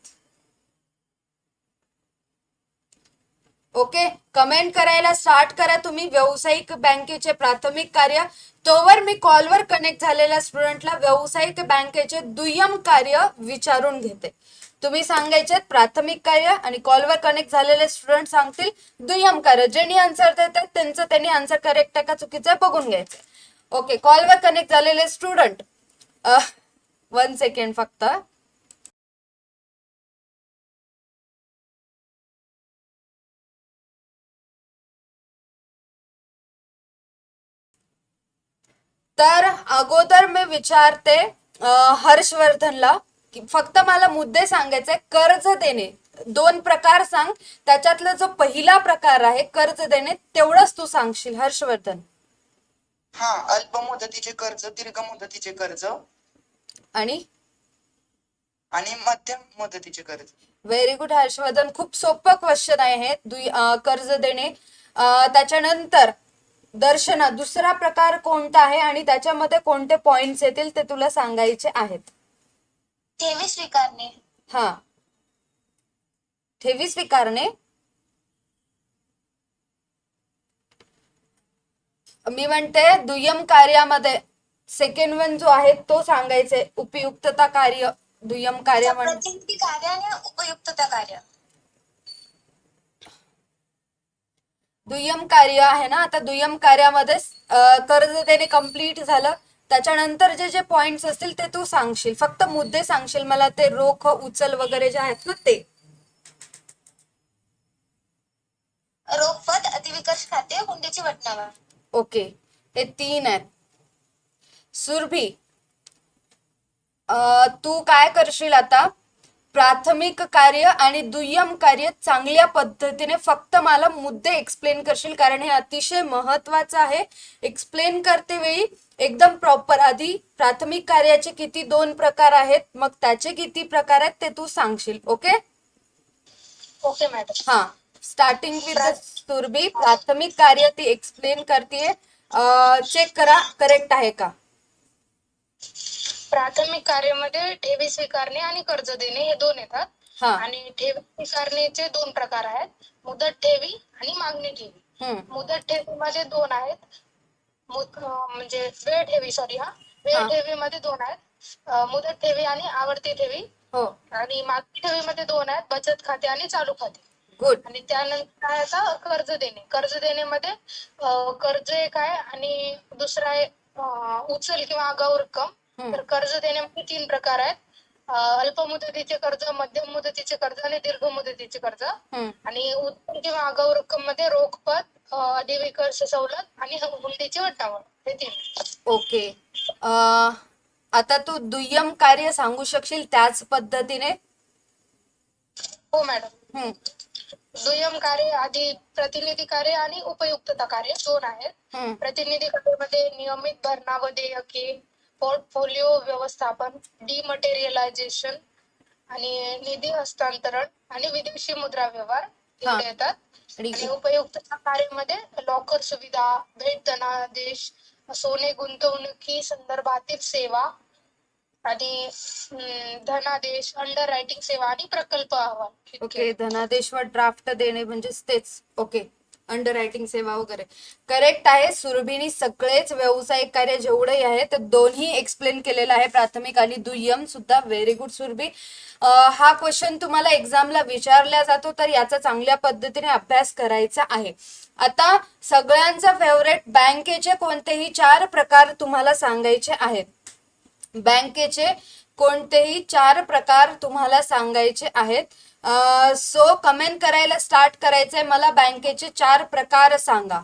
ओके. कमेंट करायला स्टार्ट करा तुम्ही व्यावसायिक बँकेचे प्राथमिक कार्य. तोवर मी कॉलवर कनेक्ट झालेल्या स्टुडंटला व्यावसायिक बँकेचे दुय्यम कार्य विचारून घेते. तुम्ही सांगायचे प्राथमिक कार्य आणि कॉलवर कनेक्ट झालेले स्टुडंट सांगतील दुय्यम कार्य. ज्यांनी आन्सर देतात त्यांचं त्यांनी आन्सर करेक्ट आहे का चुकीचं आहे बघून घ्यायचं. ओके, कॉलवर कनेक्ट झालेले स्टुडंट 1 सेकंड फक्त. तर अगोदर मी विचारते हर्षवर्धनला की फक्त मला मुद्दे सांगायचे. कर्ज देणे 2 प्रकार सांग, त्याच्यातला जो पहिला प्रकार आहे कर्ज देणे तेवढंच तू सांगशील हर्षवर्धन. हा, अल्प मुदतीचे कर्ज, दीर्घ मुदतीचे कर्ज आणि आणि मध्यम मुदतीचे कर्ज. व्हेरी गुड हर्षवर्धन, खूप सोपं क्वेश्चन आहे हे. कर्ज देणे. त्याच्यानंतर दर्शना, दुसरा प्रकार कोणता आहे आणि त्याच्यामध्ये कोणते पॉइंट्स येतील ते तुला सांगायचे आहेत. ठेवी स्वीकारणे. हा, ठेवी स्वीकारणे. मी म्हणते दुय्यम कार्यामध्ये सेकंड वन जो आहे तो सांगायचे. उपयुक्तता कार्य दुय्यम कार्य प्रतिनिधी कार्य आणि उपयुक्तता कार्य. दुय्यम कार्य आहे ना. आता दुय्यम कार्यामध्ये कर्ज देणे कम्प्लीट झालं, त्याच्यानंतर जे जे पॉइंट्स असतील ते तू सांगशील. फक्त मुद्दे सांगशील मला, ते रोख उचल वगैरे जे आहेत ना ते. रोखपत, अतिविकास खाते, हुंडीची वटणावर. ओके, हे 3 आहेत. सुरभी, तू काय करशील आता, प्राथमिक कार्य आणि दुय्यम कार्य चांगल्या पद्धतीने फक्त मला मुद्दे एक्सप्लेन करशील, कारण हे अतिशय महत्वाचं आहे. एक्सप्लेन करते वेळी एकदम प्रॉपर, आधी प्राथमिक कार्याचे किती 2 प्रकार आहेत, मग त्याचे किती प्रकार आहेत ते तू सांगशील. Okay okay madam. हा, स्टार्टिंग विथ सुरभी. प्राथमिक कार्य ती एक्सप्लेन करते, चेक करा करेक्ट आहे का. प्राथमिक कार्यामध्ये ठेवी स्वीकारणे आणि कर्ज देणे हे 2 येतात. हा. आणि ठेवी स्वीकारण्याचे 2 प्रकार आहेत, मुदत ठेवी आणि मागणी ठेवी. मुदत ठेवीमध्ये 2 आहेत. म्हणजे वेळ ठेवी, सॉरी हा, वेळ ठेवीमध्ये 2 आहेत, मुदत ठेवी आणि आवर्ती ठेवी. हो, आणि मागणी ठेवीमध्ये 2 आहेत, बचत खाते आणि चालू खाते. गुड. आणि त्यानंतर आहे आता कर्ज देणे. कर्ज देण्यामध्ये कर्ज एक आहे आणि दुसरा आहे उचल किंवा आगाऊ रक्कम. तर कर्ज देण्यामध्ये 3 प्रकार आहेत, अल्प मुदतीचे कर्ज, मध्यम मुदतीचे कर्ज आणि दीर्घ मुदतीचे कर्ज. आणि उचल किंवा आगाऊ रक्कम मध्ये रोखपत, अधिविकर्ष सवलत आणि हुंडीची वटणावर, हे 3. ओके, आता तू दुय्यम कार्य सांगू शकशील त्याच पद्धतीने. हो मॅडम. दुय्यम कार्य आधी प्रतिनिधी कार्य आणि उपयुक्तता कार्य 2 आहेत. प्रतिनिधी कार्यामध्ये नियमित भरणा व देयके, पोर्टफोलिओ व्यवस्थापन, डिमटेरियलायझेशन आणि निधी हस्तांतरण आणि विदेशी मुद्रा व्यवहार एवढे येतात. आणि उपयुक्तता कार्यामध्ये लॉकर सुविधा, भेट धनादेश, सोने गुंतवणुकी संदर्भातील सेवा आणि धनादेश, अंडर रायटिंग सेवा आणि प्रकल्प अहवाल. ओके, धनादेशवर ड्राफ्ट देणे म्हणजेच तेच. ओके, अंडर रायटिंग सेवा वगैरे करेक्ट आहे. सुरभीनी सगळेच व्यावसायिक कार्य जेवढे आहे ते दोन्ही एक्सप्लेन केलेलं आहे, प्राथमिक आणि दुय्यम सुद्धा. Very good Surabhi. हा क्वेश्चन तुम्हाला एक्झामला विचारला जातो, तर याचा चांगल्या पद्धतीने अभ्यास करायचा आहे. आता सगळ्यांचा फेवरेट, बँकेचे कोणतेही 4 प्रकार तुम्हाला सांगायचे आहेत. बँकेचे कोणतेही 4 प्रकार तुम्हाला सांगायचे आहेत. सो कमेंट करायला स्टार्ट करायचंय, मला बँकेचे 4 प्रकार सांगा.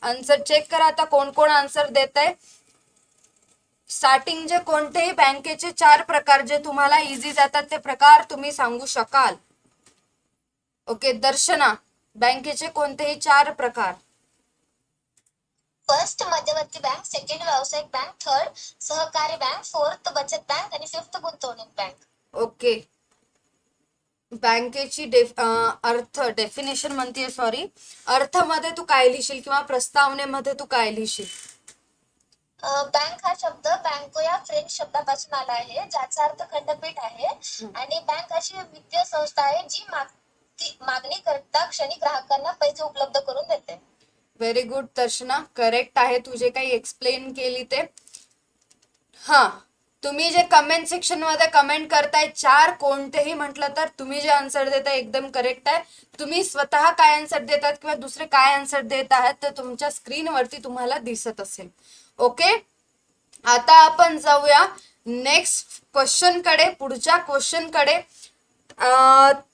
आन्सर चेक करा आता कोण कोण आन्सर देत आहे. स्टार्टिंग जे कोणतेही बँकेचे 4 प्रकार जे तुम्हाला इझी जातात ते प्रकार तुम्ही सांगू शकाल. ओके, दर्शना, बँकेचे कोणतेही 4 प्रकार. फर्स्ट मध्यवर्ती बँक, सेकंड व्यावसायिक बँक, थर्ड सहकारी बँक, फोर्थ बचत बँक आणि फिफ्थ गुंतवणूक बँक. ओके, बँकेची अर्थ डेफिनेशन म्हणते, सॉरी, अर्थमध्ये तू काय लिहिशील किंवा प्रस्तावनेमध्ये तू काय लिहिशील. बँक हा शब्द बँको या फ्रेंच शब्दापासून आला आहे, ज्याचा अर्थ खंडपीठ आहे. आणि बँक अशी वित्तीय संस्था आहे जी मागणी करता क्षणी ग्राहकांना पैसे उपलब्ध करून देते. व्हेरी गुड दर्शना, करेक्ट आहे तुझे काही एक्सप्लेन केली ते. हा, तुम्ही जे कमेंट सेक्शन मध्ये कमेंट करताय 4 कोणतेही म्हटलं तर तुम्ही जे आन्सर देताय एकदम करेक्ट आहे. तुम्ही स्वतः काय आन्सर देतात किंवा दुसरे काय आन्सर देत आहात ते तुमच्या स्क्रीनवरती तुम्हाला दिसत असेल. ओके, आता आपण जाऊया नेक्स्ट क्वेश्चन कडे, पुढच्या क्वेश्चन कडे.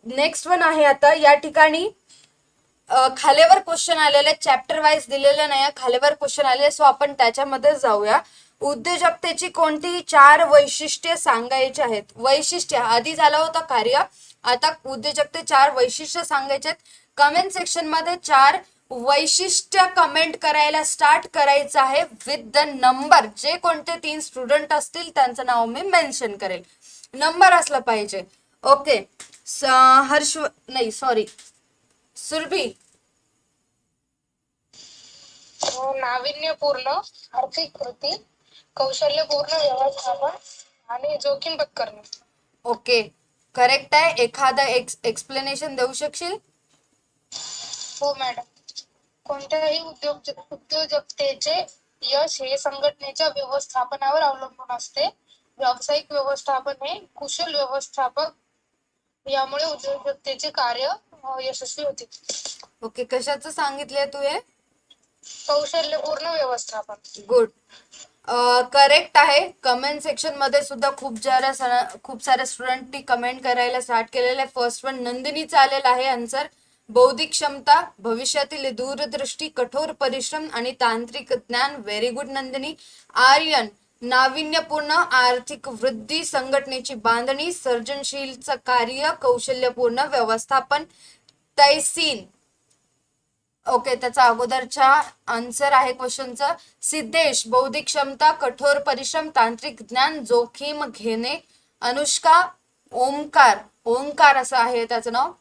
नेक्स्ट वन आहे आता या ठिकाणी खालीवर क्वेश्चन आलेले, चॅप्टर वाईज दिलेले नाही, खालीवर क्वेश्चन आले. सो आपण त्याच्यामध्ये जाऊया. उद्योजकतेची कोणतीही 4 वैशिष्ट्ये सांगायची आहेत. वैशिष्ट्य आधी झालं होतं कार्य, आता उद्योजकते 4 वैशिष्ट्य सांगायचे आहेत. कमेंट सेक्शन मध्ये 4 वैशिष्ट्य कमेंट करायला स्टार्ट करायचं आहे विथ द नंबर. जे कोणते 3 स्टुडंट असतील त्यांचं नाव मी मेन्शन करेल. नंबर असला पाहिजे. ओके, सुरभी. नाविन्यपूर्ण आर्थिक कृती, कौशल्यपूर्ण व्यवस्थापन आणि जोखीम पत्करणे. ओके, करेक्ट आहे. एखादं एक्सप्लेनेशन देऊ शकशील? हो मॅडम. कोणत्याही उद्योजकतेचे यश हे संघटनेच्या व्यवस्थापनावर अवलंबून असते. व्यावसायिक व्यवस्थापन हे कुशल व्यवस्थापक यामुळे उद्योजकतेचे कार्य यशस्वी होते. ओके, कशाचं सांगितलंय तू हे? कौशल्यपूर्ण व्यवस्थापन. गुड, करेक्ट आहे. कमेंट सेक्शन मध्ये सुद्धा खूप साऱ्या स्टुडंटनी कमेंट करायला स्टार्ट केलेलं आहे. फर्स्ट वन नंदिनीचा आलेला आहे आन्सर. बौद्धिक क्षमता, भविष्यातील दूरदृष्टी, कठोर परिश्रम आणि तांत्रिक ज्ञान. Very good Nandini. आर्यन, नाविन्यपूर्ण आर्थिक वृद्धी, संघटनेची बांधणी, सर्जनशील कार्य, कौशल्यपूर्ण व्यवस्थापन. तैसीन, ओके, त्याचा अगोदरचा आन्सर आहे क्वेश्चनचा. सिद्धेश, बौद्धिक क्षमता, कठोर परिश्रम, तांत्रिक ज्ञान, जोखीम घेणे. अनुष्का, ओंकार असं आहे त्याचं नाव.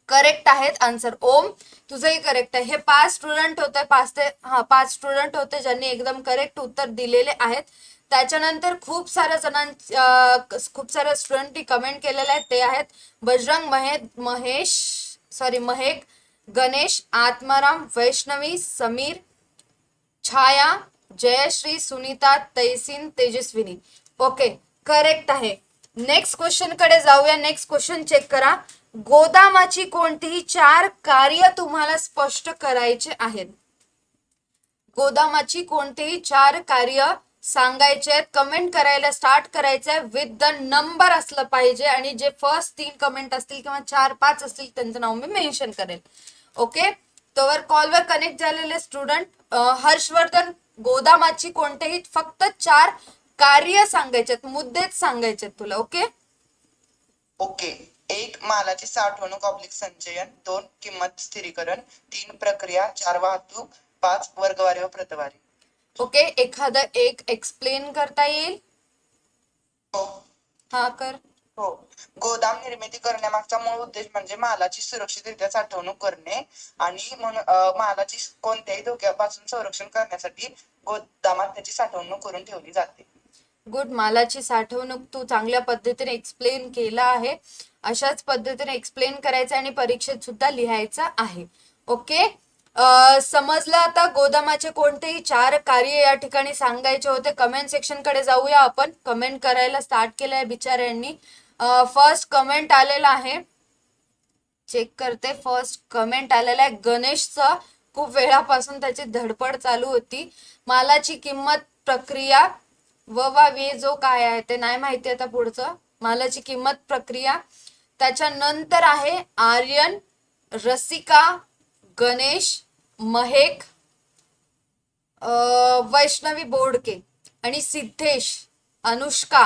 करेक्ट आहेत आन्सर. ओम, तुझंही करेक्ट आहे. हे 5 स्टुडंट होते, 5 स्टुडंट होते ज्यांनी एकदम करेक्ट उत्तर दिलेले आहेत. त्याच्यानंतर खूप साऱ्या स्टुडंटनी कमेंट केलेले आहेत. ते आहेत बजरंग, महेक, गणेश, आत्माराम, वैष्णवी, समीर, छाया, जयश्री, सुनीता, तैसीन, तेजस्विनी. ओके, करेक्ट आहे. नेक्स्ट क्वेश्चन कडे जाऊया. नेक्स्ट क्वेश्चन चेक करा. गोदामाची कोणतीही 4 कार्य तुम्हाला स्पष्ट करायचे आहेत. गोदामाची कोणतेही 4 कार्य सांगायचे आहेत. कमेंट करायला स्टार्ट करायचं आहे विथ द नंबर असलं पाहिजे आणि जे फर्स्ट 3 कमेंट असतील किंवा 4-5 असतील त्यांचं नाव मी मेन्शन करेल. ओके, तोवर कॉलवर कनेक्ट झालेले स्टुडंट. हर्षवर्धन, गोदामाची कोणतेही फक्त 4 कार्य सांगायचे आहेत, मुद्देच सांगायचे आहेत तुला. Okay okay. 1 मालाची साठवणूक ऑब्लिक संचयन, 2 किंमत स्थिरीकरण, 3 प्रक्रिया, 4 वाहतूक, 5 वर्गवारी व प्रतवारी. ओके, एखादं एक एक्सप्लेन करता येईल? हो हा कर. हो. गोदाम निर्मिती करण्यामागचा मूळ उद्देश म्हणजे मालाची सुरक्षितरित्या साठवणूक करणे आणि मालाची कोणत्याही धोक्यापासून संरक्षण करण्यासाठी गोदामात त्याची साठवणूक करून ठेवली जाते. गुड, मालाची साठवणूक तू चांगल्या पद्धतीने एक्सप्लेन केला आहे. अशाच पद्धतीने एक्सप्लेन करायचं आणि परीक्षेत सुद्धा लिहायचं आहे. ओके, समजलं आता. गोदामाचे कोणतेही 4 कार्य या ठिकाणी सांगायचे होते. कमेंट सेक्शन कडे जाऊया आपण. कमेंट करायला स्टार्ट केलंय बिचाऱ्यांनी. फर्स्ट कमेंट आलेला आहे, चेक करते. फर्स्ट कमेंट आलेला आहे गणेशचा. खूप वेळापासून त्याची धडपड चालू होती. मालाची किंमत, प्रक्रिया जो काय आहे ते नाही माहिती आता पुढचं. मालाची किंमत, प्रक्रिया. त्याच्यानंतर आहे आर्यन, रसिका, गणेश, महेक, वैष्णवी बोडके आणि सिद्धेश, अनुष्का,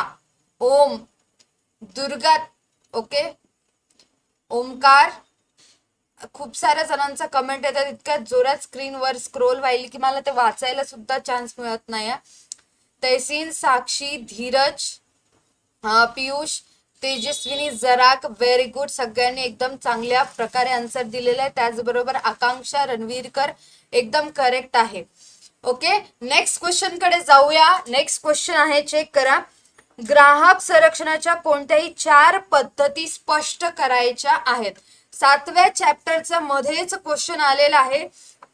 ओम, दुर्गा. ओके, ओमकार. खूप साऱ्या जणांचा कमेंट येतात. इतक्या जोरात स्क्रीनवर स्क्रोल व्हायला की मला ते वाचायला सुद्धा चान्स मिळत नाही. तैसीन, साक्षी, धीरज, पियुष, तेजस्विनी, जराक. व्हेरी गुड, सगळ्यांनी एकदम चांगल्या प्रकारे आन्सर दिलेला आहे. त्याचबरोबर आकांक्षा रणवीरकर एकदम करेक्ट आहे. ओके, नेक्स्ट क्वेश्चन कडे जाऊया. नेक्स्ट क्वेश्चन आहे, चेक करा. ग्राहक संरक्षणाच्या कोणत्याही 4 पद्धती स्पष्ट करायच्या आहेत. 7व्या चॅप्टरचा मध्येच क्वेश्चन आलेला आहे.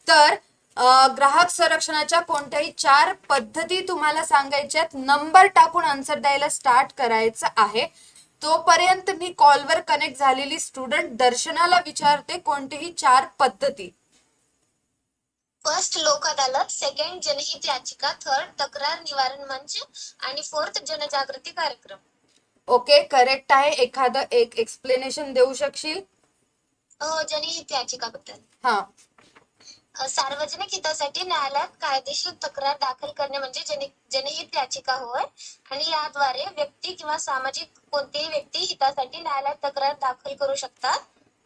तर ग्राहक संरक्षणाच्या कोणत्याही 4 पद्धती तुम्हाला सांगायच्या आहेत. नंबर टाकून आन्सर द्यायला स्टार्ट करायचं आहे. तोपर्यंत मी कॉलवर कनेक्ट झालेली स्टुडंट दर्शनाला विचारते कोणतीही 4 पद्धती. फर्स्ट लोक अदालत, सेकंड जनहित याचिका, थर्ड तक्रार निवारण मंच आणि फोर्थ जनजागृती कार्यक्रम. ओके, करेक्ट आहे. एखादं एक एक्सप्लेनेशन देऊ शकशील? जनहित याचिकाबद्दल हा. सार्वजनिक हितासाठी न्यायालयात कायदेशीर तक्रार दाखल करणे म्हणजे जनहित याचिका होय. आणि याद्वारे व्यक्ती किंवा सामाजिक कोणतीही व्यक्ती हितासाठी न्यायालयात तक्रार दाखल करू शकतात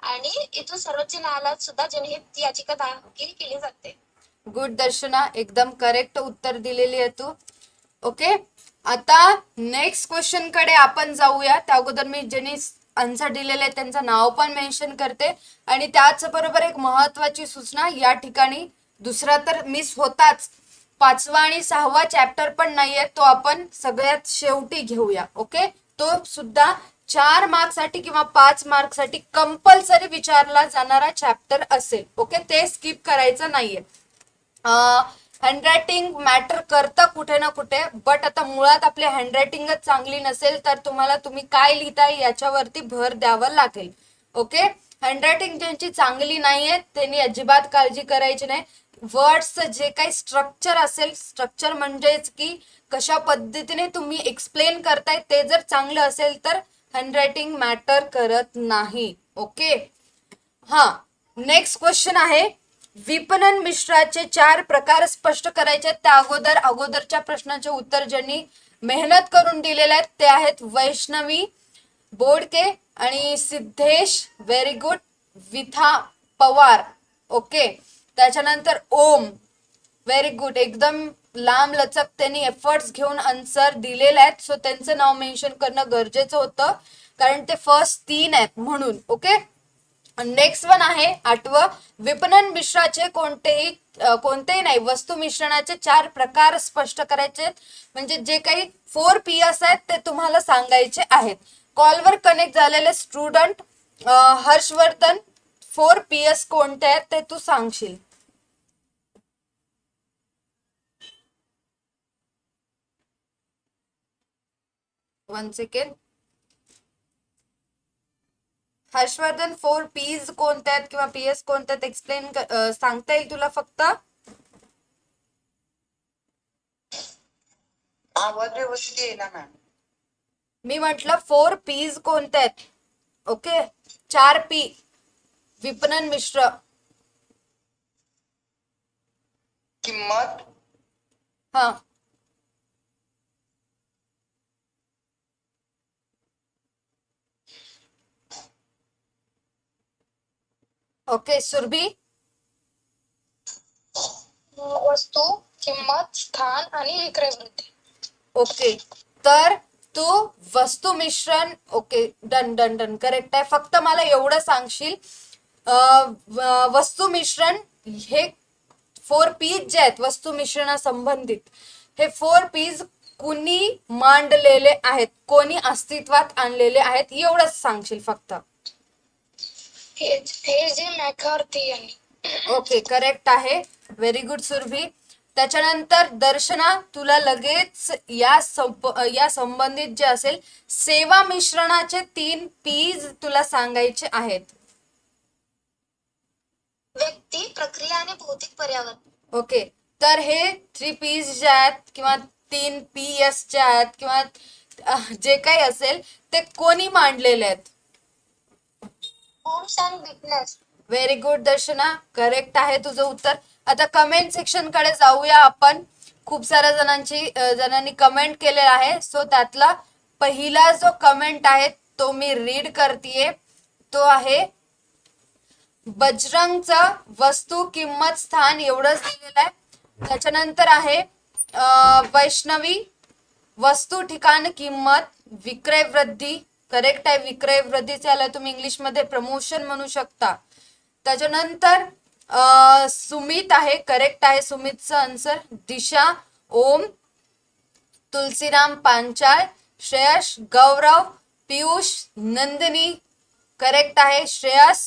आणि इथून सर्वोच्च न्यायालयात सुद्धा जनहित याचिका दाखल केली जाते. गुड दर्शना, एकदम करेक्ट उत्तर दिलेली आहे तू. ओके, आता नेक्स्ट क्वेश्चन कडे आपण जाऊया. त्या अगोदर मी ज्यांनी आन्सर दिलेले आहे त्यांचं नाव पण मेन्शन करते. आणि त्याचबरोबर एक महत्वाची सूचना, या ठिकाणी दुसरा तर मिस होताच, 5वा आणि 6वा चॅप्टर पण नाहीये, तो आपण सगळ्यात शेवटी घेऊया. ओके, तो सुद्धा 4 मार्क्ससाठी किंवा 5 मार्क्ससाठी कंपल्सरी विचारला जाणारा चॅप्टर असेल. ओके, ते स्किप करायचं नाहीये. हँडरायटिंग मॅटर करतं कुठे ना कुठे, बट आता मुळात आपली हँडरायटिंगच चांगली नसेल तर तुम्ही काय लिहिताय याच्यावरती भर द्यावं लागेल. ओके, हँडरायटिंग ज्यांची चांगली नाहीये त्यांनी अजिबात काळजी करायची नाही. वर्ड्सचं जे काही स्ट्रक्चर असेल, स्ट्रक्चर म्हणजेच की कशा पद्धतीने तुम्ही एक्सप्लेन करताय ते जर चांगलं असेल तर हँडरायटिंग मॅटर करत नाही. ओके, हा. नेक्स्ट क्वेश्चन आहे, विपणन मिश्राचे 4 प्रकार स्पष्ट करायचे आहेत. त्या अगोदरच्या प्रश्नाचे उत्तर ज्यांनी मेहनत करून दिलेले आहेत ते आहेत वैष्णवी बोडके आणि Siddhesh, very good. Vitha Pawar, okay. त्याच्यानंतर ओम, व्हेरी गुड. एकदम लांब लचक त्यांनी एफर्ट्स घेऊन आन्सर दिलेले आहेत, सो त्यांचं नाव मेन्शन करणं गरजेचं होतं कारण ते फर्स्ट 3 आहेत म्हणून. ओके, नेक्स्ट वन आहे 8वं, विपणन मिश्राचे कोणतेही नाही वस्तू मिश्रणाचे 4 प्रकार स्पष्ट करायचे आहेत. म्हणजे जे काही 4 PS आहेत ते तुम्हाला सांगायचे आहेत. कॉलवर कनेक्ट झालेले स्टुडंट हर्षवर्धन, 4 PS कोणते आहेत ते तू सांगशील? One second. हर्षवर्धन, 4 Ps कोणते आहेत किंवा PS कोणते आहेत एक्सप्लेन सांगता येईल तुला फक्त? आवाज व्यवस्थित येईना मॅम. मी म्हटलं 4 Ps कोणते आहेत? ओके, 4 P विपणन मिश्र. किंमत, हा, ओके. सुरभी, वस्तू, किंमत, स्थान आणि विक्रय वृद्धी. ओके. तर तू वस्तू मिश्रण, okay, done done done, correct आहे. फक्त मला एवढं सांगशील, वस्तू मिश्रण हे 4 Ps जे आहेत वस्तू मिश्रणा संबंधित, हे 4 Ps कुणी मांडलेले आहेत, कोणी अस्तित्वात आणलेले आहेत, एवढंच सांगशील फक्त. हे जे मॅकर्थी यांनी. ओके, करेक्ट आहे. Very good Surabhi. त्याच्यानंतर दर्शना, तुला लगेच या संबंधित जे असेल सेवा मिश्रणाचे 3 Ps तुला सांगायचे आहेत. व्यक्ती, प्रक्रिया आणि भौतिक पर्यावरण. ओके, तर हे 3 Ps जे आहेत किंवा 3 PS जे आहेत किंवा जे काही असेल ते कोणी मांडलेले आहेत? Holmes and Bitness. Very good Darshana, correct आहे तुझं उत्तर. आता कमेंट सेक्शन कडे जाऊया आपण. खूप साऱ्या जणांनी कमेंट केलेला आहे, सो त्यातला पहिला जो कमेंट आहे तो मी रीड करतेय. तो आहे बजरंगचं वस्तू, किंमत, स्थान एवढंच दिलेलं आहे. त्याच्यानंतर आहे वैष्णवी वस्तू, ठिकाण, किंमत, विक्रय वृद्धी. करेक्ट आहे, विक्रय वृद्धीचे याला तुम्ही इंग्लिश मध्ये प्रमोशन म्हणू शकता. त्याच्यानंतर सुमित आहे, करेक्ट आहे सुमितचं आन्सर. दिशा, ओम, तुलसीराम पांचाळ, श्रेयस, गौरव, पियुष, नंदिनी, करेक्ट आहे श्रेयस.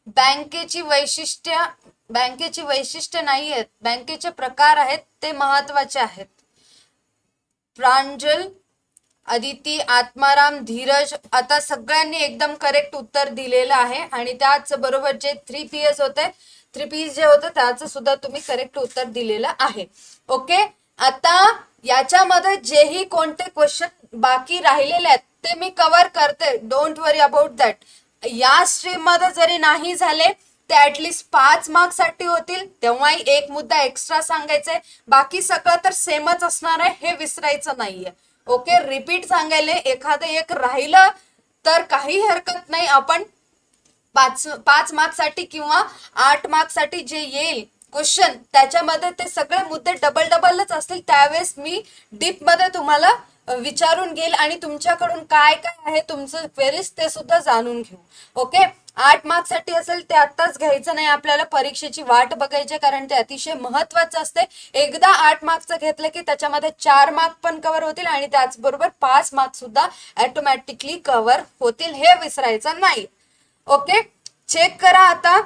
बँकेची वैशिष्ट्य, बँकेची वैशिष्ट्य नाही आहेत, बँकेचे प्रकार आहेत ते महत्वाचे आहेत. प्रांजल, अदिती, आत्माराम, धीरज, आता सगळ्यांनी एकदम करेक्ट उत्तर दिलेलं आहे आणि त्याच बरोबर जे 3PS होते, 3P जे होतं त्याचं सुद्धा तुम्ही करेक्ट उत्तर दिलेलं आहे. ओके, आता याच्यामध्ये जेही कोणते क्वेश्चन बाकी राहिलेले आहेत ते मी कव्हर करते, डोंट वरी अबाउट दॅट. या स्ट्रीम मध्ये जरी नाही झाले ते ऍटलीस्ट 5 मार्क्स साठी होतील, तेव्हाही एक मुद्दा एक्स्ट्रा सांगायचा आहे. बाकी सगळं तर सेमच असणार आहे, हे विसरायचं नाहीये. ओके, रिपीट सांगायला एखादं एक राहिलं तर काही हरकत नाही, आपण 5 मार्क्स साठी किंवा 8 मार्क्स साठी जे येईल क्वेश्चन त्याच्यामध्ये ते सगळे मुद्दे डबलच असतील. त्यावेळेस मी डीप मध्ये तुम्हाला विचारून घेईल आणि तुमच्याकडून काय काय आहे तुमचं क्वेरीज ते सुद्धा जाणून घेऊ. ओके, 8 मार्क्स साठी असेल ते आत्ताच घ्यायचं नाही, आपल्याला परीक्षेची वाट बघायची कारण ते अतिशय महत्वाचं असते. एकदा 8 मार्क्सचं घेतलं की त्याच्यामध्ये 4 मार्क पण कव्हर होतील आणि त्याचबरोबर 5 मार्क्स सुद्धा ऑटोमॅटिकली कव्हर होतील, हे विसरायचं नाही. ओके, चेक करा आता.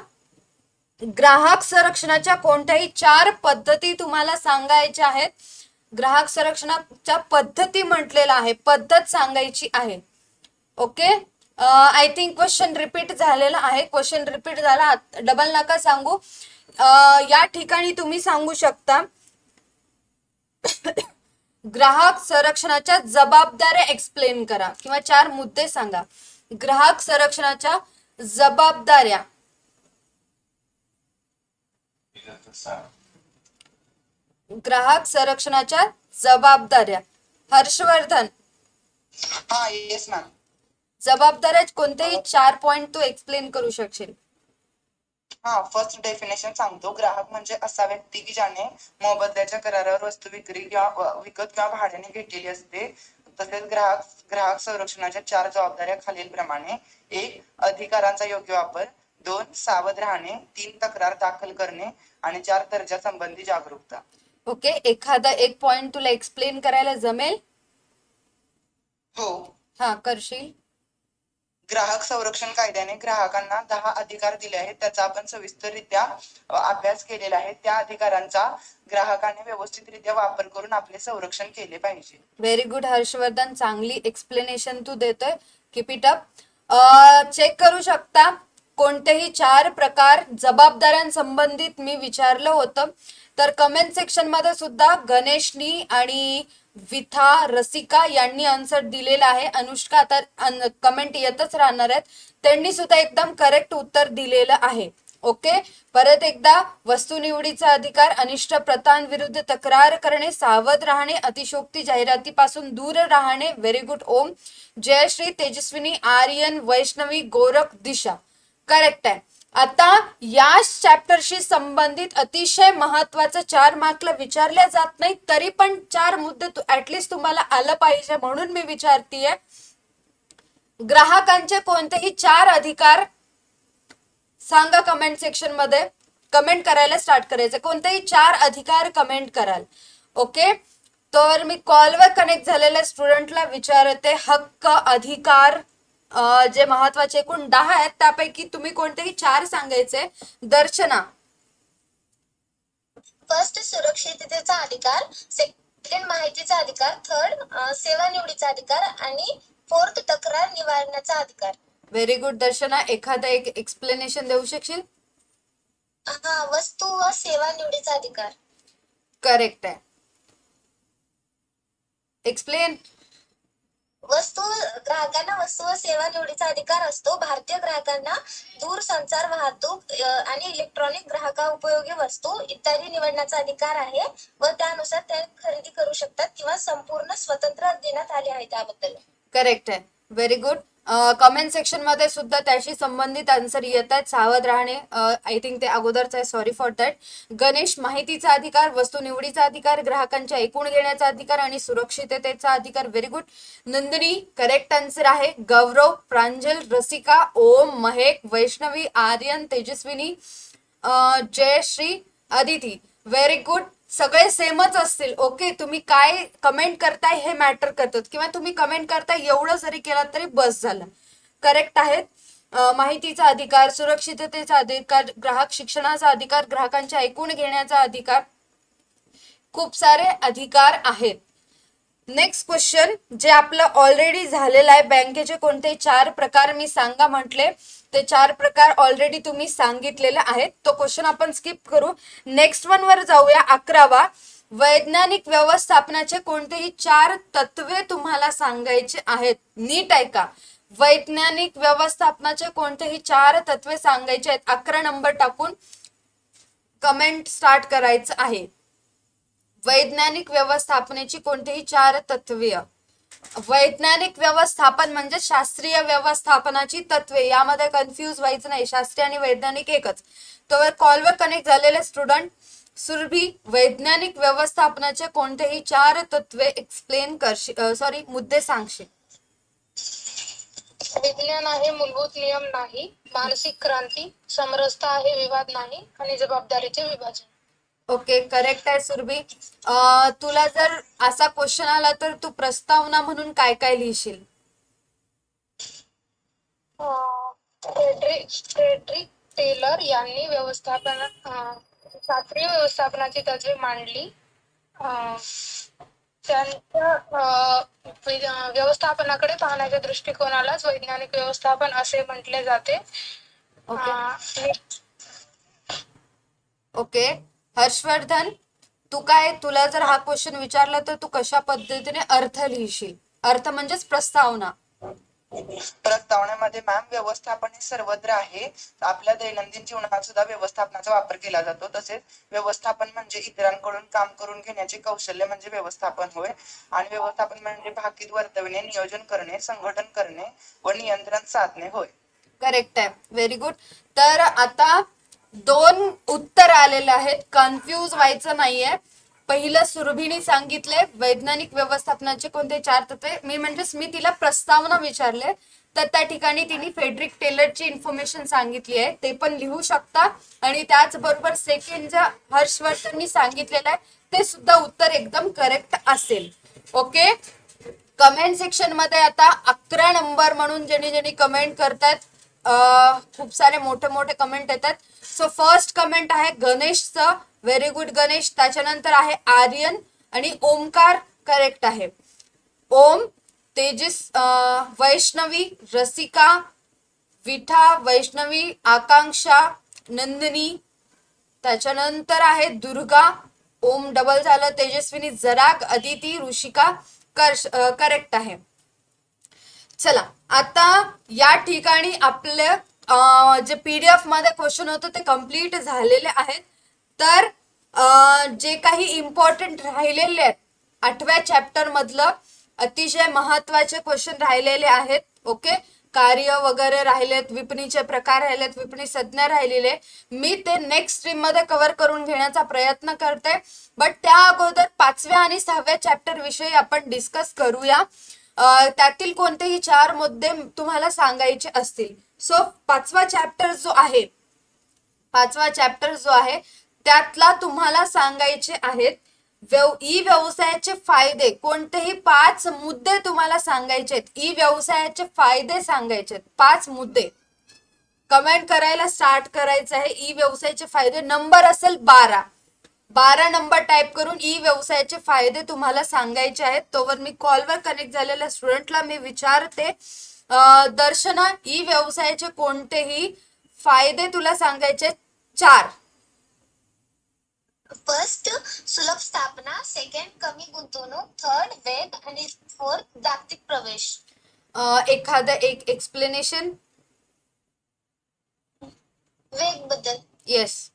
ग्राहक संरक्षणाच्या कोणत्याही 4 पद्धती तुम्हाला सांगायच्या आहेत. ग्राहक संरक्षणाच्या पद्धती म्हटलेलं आहे, पद्धत सांगायची आहे. Okay, I think question repeat झालेला आहे. क्वेश्चन रिपीट झाला, डबल नका सांगू. या ठिकाणी तुम्ही सांगू शकता ग्राहक संरक्षणाच्या जबाबदाऱ्या एक्सप्लेन करा किंवा 4 मुद्दे सांगा. ग्राहक संरक्षणाच्या जबाबदाऱ्या. ग्राहक संरक्षणाच्या जबाबदाऱ्या. हर्षवर्धन, हा येस मॅम. जबाबदाऱ्या कोणतेही 4 पॉइंट तू एक्सप्लेन करू शकशील? हा, फर्स्ट डेफिनेशन सांगतो. ग्राहक म्हणजे असा व्यक्ती की ज्याने मोबदल्याच्या करारावर वस्तू विक्री किंवा विकत किंवा भाड्याने घेतलेली असते. तसेच ग्राहक संरक्षणाच्या 4 जबाबदाऱ्या खालीलप्रमाणे: 1. अधिकारांचा योग्य वापर. 2. सावध राहणे. 3. तक्रार दाखल करणे आणि 4. दर्जा संबंधी जागरूकता. ओके, एखादा एक पॉइंट तुला एक्सप्लेन करायला जमेल? हो. हा, करशील? ग्राहक संरक्षण कायद्याने ग्राहकांना 10 अधिकार दिले आहेत. त्याचा आपण सविस्तररित्या अभ्यास केलेला आहे. त्या अधिकारांचा ग्राहकाने व्यवस्थितरित्या वापर करून आपले संरक्षण केले पाहिजे. व्हेरी गुड हर्षवर्धन, चांगली एक्सप्लेनेशन तू देतोय. Keep it up. चेक करू शकता कोणतेही 4 प्रकार जबाबदाऱ्यांसंबंधित मी विचारलं होतं, तर कमेंट सेक्शन मध्ये सुद्धा गणेशनी आणि विथा, रसिका यांनी आन्सर दिलेला आहे. अनुष्का आता कमेंट येतच राहणार आहेत, त्यांनी सुद्धा एकदम करेक्ट उत्तर दिलेलं आहे. ओके, परत एकदा: वस्तू निवडीचा अधिकार, अनिष्ट प्रथांविरुद्ध तक्रार करणे, सावध राहणे, अतिशोक्ती जाहिरातीपासून दूर राहणे. व्हेरी गुड ओम. जयश्री, तेजस्विनी, आर्यन, वैष्णवी, गोरख, दिशा करेक्ट आहे. आता या चॅप्टरशी संबंधित अतिशय महत्वाचं 4 मार्कला विचारल्या जात नाही, तरी पण 4 मुद्दे ऍटलिस्ट तुम्हाला आलं पाहिजे म्हणून मी विचारतीये. ग्राहकांचे कोणतेही 4 अधिकार सांगा कमेंट सेक्शन मध्ये. कमेंट करायला स्टार्ट करायचं, कोणतेही 4 अधिकार कमेंट कराल. ओके, तर मी कॉलवर कनेक्ट झालेल्या स्टुडंटला विचारते, हक्क, अधिकार जे महत्वाचे एकूण 10 आहेत त्यापैकी तुम्ही कोणतेही 4 सांगायचे. दर्शना. फर्स्ट, सुरक्षिततेचा अधिकार. सेकंड, माहितीचा अधिकार. थर्ड, सेवा निवडीचा अधिकार. आणि 4th, तक्रार निवारणाचा अधिकार. व्हेरी गुड दर्शना, एखादा एक एक्सप्लेनेशन देऊ शकशील? हा, वस्तू व सेवा निवडीचा अधिकार. करेक्ट आहे. एक्सप्लेन. ग्राहकांना वस्तू व सेवा निवडीचा अधिकार असतो. भारतीय ग्राहकांना दूरसंचार, वाहतूक आणि इलेक्ट्रॉनिक ग्राहकोपयोगी वस्तू इत्यादी निवडण्याचा अधिकार आहे व त्यानुसार ते खरेदी करू शकतात किंवा संपूर्ण स्वतंत्र देण्यात आले आहे त्याबद्दल. करेक्ट आहे. Very good. कमेंट सेक्शन मध्ये सुद्धा त्याशी संबंधित आन्सर येत आहेत. सावध राहणे, आय थिंक ते अगोदरच आहे, सॉरी फॉर दॅट. गणेश, माहितीचा अधिकार, वस्तू निवडीचा अधिकार, ग्राहकांच्या ऐकून घेण्याचा अधिकार आणि सुरक्षिततेचा अधिकार. Very good. Nandini, correct answer आहे. गौरव, प्रांजल, रसिका, ओम, महक, वैष्णवी, आर्यन, तेजस्विनी, जयश्री, अदिती. Very good. सगळे सेमच असतील. ओके, तुम्ही काय कमेंट करताय हे मॅटर करतात किंवा तुम्ही कमेंट करताय एवढं जरी केलं तरी बस झालं. करेक्ट आहेत. माहितीचा अधिकार, सुरक्षिततेचा अधिकार, ग्राहक शिक्षणाचा अधिकार, ग्राहकांचे ऐकून घेण्याचा अधिकार, खूप सारे अधिकार आहेत. नेक्स्ट क्वेश्चन जे आपलं ऑलरेडी झालेलं आहे, बँकेचे कोणते 4 प्रकार मी सांगा म्हटले, ते 4 प्रकार ऑलरेडी तुम्ही सांगितलेले आहेत. तो क्वेश्चन आपण स्किप करू. नेक्स्ट वन वर जाऊया. 11वा, वैज्ञानिक व्यवस्थापनाचे कोणतेही 4 तत्वे तुम्हाला सांगायचे आहेत. नीट ऐका, वैज्ञानिक व्यवस्थापनाचे कोणतेही 4 तत्वे सांगायचे आहेत. 11 नंबर टाकून कमेंट स्टार्ट करायचं आहे. वैज्ञानिक व्यवस्थापनेची कोणतेही 4 तत्वे. वैज्ञानिक व्यवस्थापन म्हणजे शास्त्रीय व्यवस्थापनाची तत्वे. यामध्ये कन्फ्यूज व्हायचं नाही, शास्त्रीय आणि वैज्ञानिक एकच. तो कॉलवर कनेक्ट झालेले स्टुडंट सुरभी, वैज्ञानिक व्यवस्थापनाचे कोणतेही 4 तत्वे एक्सप्लेन करशील, मुद्दे सांगशील. विज्ञान आहे मूलभूत नियम नाही, मानसिक क्रांती, समरसता आहे विवाद नाही आणि जबाबदारीचे विभाजन. ओके, करेक्ट आहे सुरभी. तुला जर असा क्वेश्चन आला तर तू प्रस्तावना म्हणून काय काय लिहिशील? फ्रेडरिक टेलर यांनी शास्त्रीय व्यवस्थापनाची तत्वे मांडली. त्यांच्या व्यवस्थापनाकडे पाहण्याच्या दृष्टिकोनालाच वैज्ञानिक व्यवस्थापन असे म्हटले जाते. ओके, हर्षवर्धन, तुला जर हा क्वेश्चन विचारला तर तू कशा पद्धतीने अर्थ लिहिशील? अर्थ म्हणजेच प्रस्तावना. प्रस्तावनेमध्ये मॅम, व्यवस्थापन हे सर्वत्र आहे. आपल्या दैनंदिन जीवनात सुद्धा व्यवस्थापनाचा वापर केला जातो. तसेच व्यवस्थापन म्हणजे इतरांकडून काम करून घेण्याचे कौशल्य म्हणजे व्यवस्थापन होय. आणि व्यवस्थापन म्हणजे भाकीत वर्तविणे, नियोजन करणे, संघटन करणे व नियंत्रण साधणे होय. करेक्ट आहे, व्हेरी गुड. तर आता 2 उत्तर आलेले आहेत, कन्फ्यूज व्हायचं नाहीये. पहिलं सुरभीने सांगितले वैज्ञानिक व्यवस्थापनाचे कोणते 4 तत्वे. मी तिला प्रस्तावना विचारले तर त्या ठिकाणी तिने फ्रेडरिक टेलरची इन्फॉर्मेशन सांगितली आहे, ते पण लिहू शकता. आणि त्याचबरोबर सेकंड जे हर्षवर्धननी सांगितलेलं आहे ते सुद्धा उत्तर एकदम करेक्ट असेल. ओके, कमेंट सेक्शन मध्ये आता 11 नंबर म्हणून ज्यांनी कमेंट करतात, खूप सारे मोठे कमेंट येतात. सो फर्स्ट कमेंट आहे गणेशचं, व्हेरी गुड गणेश. त्याच्यानंतर आहे आर्यन आणि ओमकार, करेक्ट आहे. ओम, तेजस, वैष्णवी, रसिका, विठा, वैष्णवी, आकांक्षा, नंदिनी. त्याच्यानंतर आहे दुर्गा, ओम डबल झालं, तेजस्विनी, जराग, अदिती, ऋषिका, करेक्ट आहे. चला, आता या ठिकाणी आपले जे PDF मध्ये क्वेश्चन होते ते कम्प्लीट झालेले आहेत. तर जे काही इम्पॉर्टंट राहिलेले आहेत 8व्या चॅप्टर मधलं अतिशय महत्वाचे क्वेश्चन राहिलेले आहेत. ओके, कार्य वगैरे राहिलेत, विपणीचे प्रकार राहिलेत, विपणी संज्ञा राहिलेले, मी ते नेक्स्ट स्ट्रीम मध्ये कव्हर करून घेण्याचा प्रयत्न करते. बट त्या अगोदर 5व्या आणि 6व्या चॅप्टर विषयी आपण डिस्कस करूया. त्यातील कोणतेही 4 मुद्दे तुम्हाला सांगायचे असतील. सो 5वा चॅप्टर जो आहे त्यातला तुम्हाला सांगायचे आहेत ई व्यवसायाचे फायदे. कोणतेही 5 मुद्दे तुम्हाला सांगायचे आहेत. ई व्यवसायाचे फायदे सांगायचे आहेत, 5 मुद्दे. कमेंट करायला स्टार्ट करायचं आहे. ई व्यवसायाचे फायदे, नंबर असेल 12 नंबर टाइप करून ई व्यवसायाचे फायदे तुम्हाला सांगायचे आहेत. तोवर मी कॉलवर कनेक्ट झालेल्या स्टुडंटला मी विचारते, दर्शना, ई व्यवसायाचे कोणतेही फायदे तुला सांगायचे 4. फर्स्ट, सुलभ स्थापना. सेकंड, कमी गुंतवणूक. थर्ड, वेग. आणि फोर्थ, जागतिक प्रवेश. एखादं एक एक्सप्लेनेशन. वेग बद्दल. येस.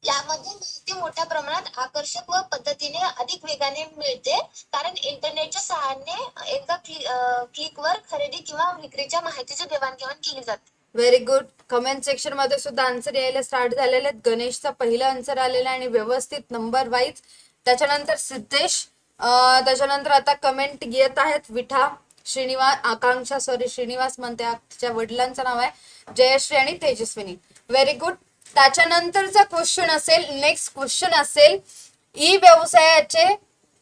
यामध्ये माहिती मोठ्या प्रमाणात आकर्षक व पद्धतीने अधिक वेगाने मिळते, कारण इंटरनेटच्या सहाय्याने एका क्लिकवर खरेदी किंवा विक्रीच्या माहितीची देवाणघेवाण केली जाते. Very good. कमेंट सेक्शन मध्ये सुद्धा आन्सर यायला स्टार्ट झालेले आहेत. गणेशचा पहिला आन्सर आलेला आणि व्यवस्थित नंबर वाईज. त्याच्यानंतर सिद्धेश, त्याच्यानंतर आता कमेंट येत आहेत विठा, श्रीनिवास म्हणते, तिच्या वडिलांचं नाव आहे जयश्री आणि तेजस्विनी. Very good. त्याच्यानंतरचा क्वेश्चन असेल, नेक्स्ट क्वेश्चन असेल, ई व्यवसायाचे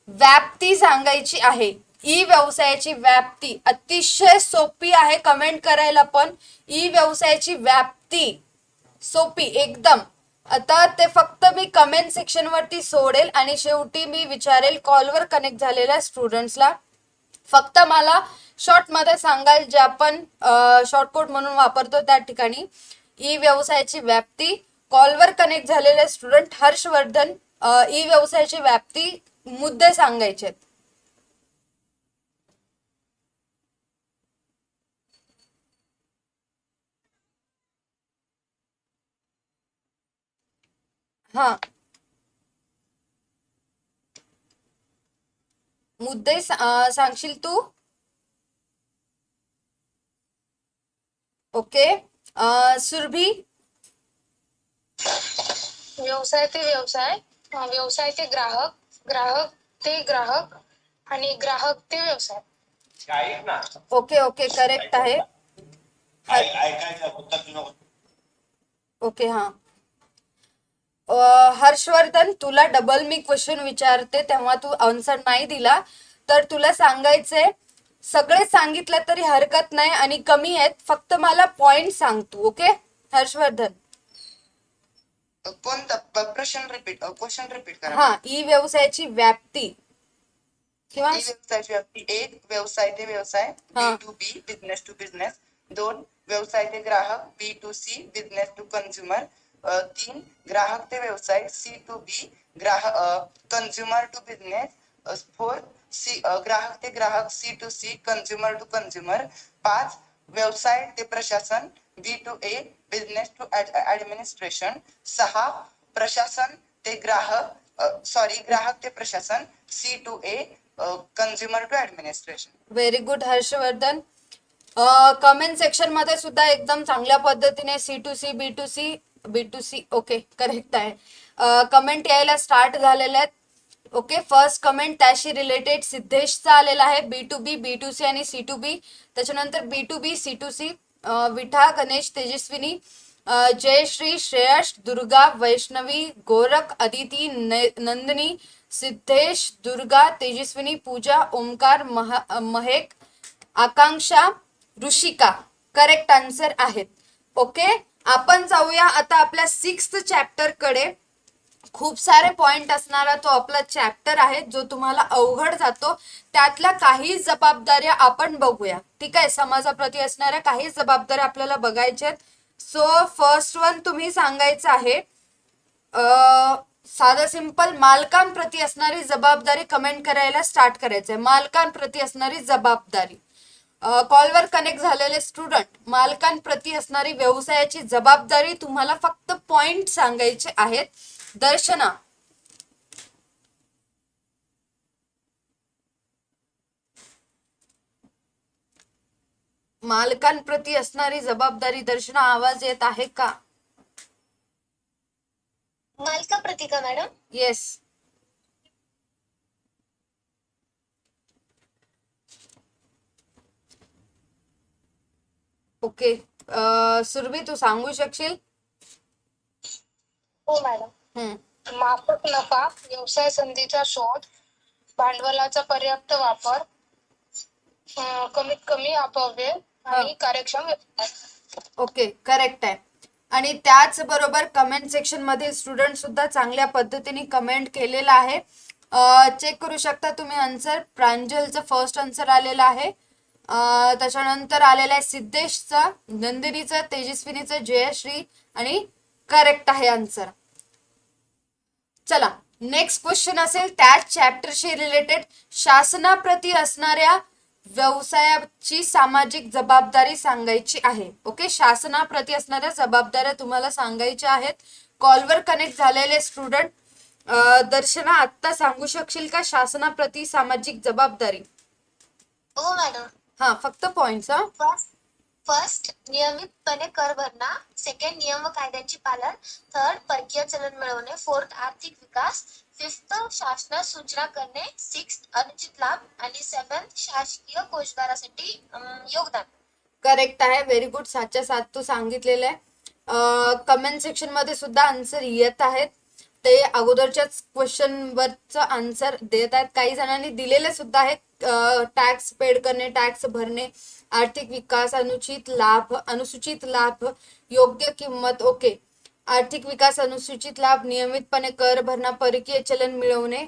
व्याप्ती सांगायची आहे. ई व्यवसायाची व्याप्ती अतिशय सोपी आहे कमेंट करायला पण. ई व्यवसायाची व्याप्ती सोपी एकदम. आता ते फक्त मी कमेंट सेक्शन वरती सोडेल आणि शेवटी मी विचारेल कॉलवर कनेक्ट झालेल्या स्टुडंट्सला. फक्त मला शॉर्ट मध्ये सांगाल जे आपण शॉर्टकट म्हणून वापरतो त्या ठिकाणी ई व्यवसायाची व्याप्ती. कॉलवर कनेक्ट झालेले स्टुडंट हर्षवर्धन ई व्यवसायाची व्याप्ती मुद्दे सांगायचे. हा मुद्दे सांगशील तू. ओके सुरभी. व्यवसाय ते व्यवसाय, व्यवसाय ते ग्राहक, ग्राहक ते ग्राहक आणि ग्राहक ते व्यवसाय. ऐक ना, ओके ओके करेक्ट आहे. ऐकायचं उत्तर देऊ नको. ओके हा हर्षवर्धन तुला डबल मी क्वेश्चन विचारते तेव्हा तू आन्सर नाही दिला तर तुला सांगायचंय सगळे सांगितलं तरी हरकत नाही आणि कमी आहेत, फक्त मला पॉइंट सांग तू. ओके हर्षवर्धन. कोणता क्वेश्चन रिपीट करा. हा ई व्यवसायाची व्याप्ती किंवा ई व्यवसायाची व्याप्ती. 1 व्यवसाय ते व्यवसाय हा. B2B business to business. 2 व्यवसाय ते ग्राहक B2C बिझनेस टू कंझ्युमर. 3 ग्राहक ते व्यवसाय C2B ग्राहक कंझ्युमर टू बिझनेस. 4 ग्राहक ते ग्राहक C2C कंझ्युमर टू कंझ्युमर. 5 व्यवसाय ते प्रशासन B2A बिझनेस टू ऍडमिनिस्ट्रेशन. 6 प्रशासन ते ग्राहक ते प्रशासन C2A consumer to administration. Very good Harshvardhan. Comment section मध्ये सुद्धा एकदम चांगल्या पद्धतीने C2C B2C ओके करेक्ट आहे. कमेंट यायला स्टार्ट झालेले आहेत. ओके फर्स्ट कमेंट त्याशी रिलेटेड सिद्धेशचा आलेला आहे B2B B2C आणि C2B. त्याच्यानंतर B2B C2C Vitha Ganesh Tejaswini Jayashree Shreyash Durga Vaishnavi Gorakh Aditi Nandini Siddhesh Durga Tejaswini Pooja Omkar Mahek Akanksha Rishika correct answer आहेत. ओके आपण जाऊया आता आपल्या 6th चॅप्टर कडे. खूप सारे पॉइंट असणारा तो आपला चॅप्टर आहे जो तुम्हाला अवघड जातो. त्यातल्या काही जबाबदाऱ्या आपण बघूया. ठीक आहे समाजाप्रती असणाऱ्या काही जबाबदाऱ्या आपल्याला बघायच्या आहेत. सो फर्स्ट वन तुम्ही सांगायचं आहे साधं सिंपल मालकांप्रती असणारी जबाबदारी कमेंट करायला स्टार्ट करायचंय. मालकांप्रती असणारी जबाबदारी. कॉलवर कनेक्ट झालेले स्टुडंट मालकांप्रती असणारी व्यवसायाची जबाबदारी तुम्हाला फक्त पॉइंट सांगायचे आहेत. दर्शना मालकांप्रती असणारी जबाबदारी. दर्शना आवाज येत आहे का? मालकाप्रती का मॅडम? Yes okay. सुरभी तू सांगू शकशील? हो मॅडम. माफक नफा, व्यवसाय संधीचा शोध, भांडवलाचा पर्याप्त वापर, कमीत कमी अपव्यय आणि कार्यक्षम व्यवसाय. ओके करेक्ट आहे. आणि त्याच बरोबर कमेंट सेक्शन मध्ये स्टुडंट सुद्धा चांगल्या पद्धतीने कमेंट केलेला आहे. चेक करू शकता तुम्ही आन्सर. प्रांजलचं फर्स्ट आन्सर आलेला आहे. त्याच्यानंतर आलेला आहे सिद्धेशचा, नंदिनीचं, तेजस्विनीचं, जयश्री आणि करेक्ट आहे आन्सर. चला नेक्स्ट क्वेश्चन असेल त्याच चॅप्टरशी रिलेटेड. शासनाप्रती असणाऱ्या व्यवसायाची सामाजिक जबाबदारी सांगायची आहे. ओके शासनाप्रती असणाऱ्या जबाबदाऱ्या तुम्हाला सांगायच्या आहेत. कॉलवर कनेक्ट झालेले स्टुडंट दर्शना आत्ता सांगू शकशील का शासनाप्रती सामाजिक जबाबदारी? हो मॅडम. हा फक्त पॉइंट्स. फर्स्ट नियमितपणे कर भरणा. सेकंड नियम व कायद्यांचे पालन. थर्ड परकीय चलन मिळवणे. फोर्थ आर्थिक विकास. फिफ्थ शासनास सूचना करणे. सिक्स्थ अनुचित लाभ आणि सेवन्थ शासकीय कोषभारासाठी योगदान. करेक्ट आहे. Very good. 7च्या 7 तू सांगितलेलं आहे. कमेंट सेक्शन मध्ये सुद्धा आन्सर येत आहेत. ते अगोदरच्याच क्वेश्चन वरचं आन्सर देत आहेत, काही जणांनी दिलेले सुद्धा आहेत. टॅक्स पेड करणे, टॅक्स भरणे, आर्थिक विकास, अनुसूचित लाभ, योग्य किंमत. ओके, आर्थिक विकास, अनुसूचित लाभ, नियमितपणे कर भरणा, परकीय चलन मिळवणे,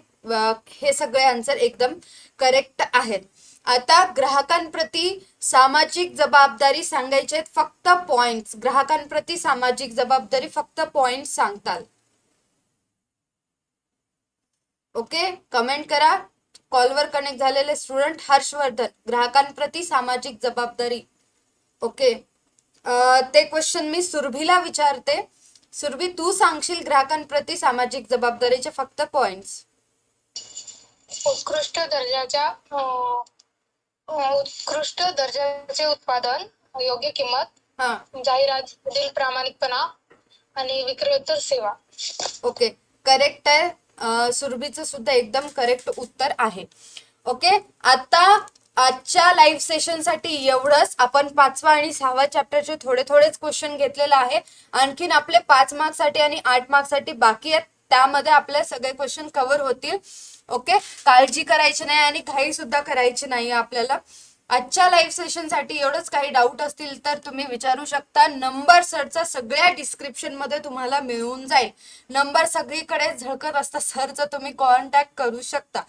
हे सगळे आन्सर एकदम करेक्ट आहेत. आता ग्राहकांप्रती सामाजिक जबाबदारी सांगायचे आहेत, फक्त पॉइंट्स. ग्राहकांप्रती सामाजिक जबाबदारी फक्त पॉइंट्स सांगताल. ओके, कमेंट करा. कॉलवर कनेक्ट झालेले स्टुडंट हर्षवर्धन, ग्राहकांप्रती सामाजिक जबाबदारी. ओके, ते क्वेश्चन मी सुरभीला विचारते. सुरभी, तू सांगशील ग्राहकांप्रती सामाजिक जबाबदारीचे फक्त पॉइंट्स. उत्कृष्ट दर्जाचे उत्पादन, योग्य किंमत, हा, जाहिरातीतील प्रामाणिकपणा आणि विक्रेतर सेवा. ओके, करेक्ट आहे. सुरभीचं सुद्धा एकदम करेक्ट उत्तर आहे. ओके, आता आजच्या लाईव्ह सेशन साठी एवढंच. आपण 5वा आणि 6वा चॅप्टरचे थोडेच क्वेश्चन घेतलेले आहे. आणखीन आपले 5 मार्क्स साठी आणि 8 मार्क्स साठी बाकी आहेत, त्यामध्ये आपले सगळे क्वेश्चन कव्हर होतील. ओके, काळजी करायची नाही आणि घाई सुद्धा करायची नाही आपल्याला. आजच्या लाईव्ह सेशन साठी एवढंच. काही डाऊट असतील तर तुम्ही विचारू शकता. नंबर सरचा सगळ्या डिस्क्रिप्शन मध्ये तुम्हाला मिळून जाईल. नंबर सगळीकडे झळकत असता सरचा, तुम्ही कॉन्टॅक्ट करू शकता.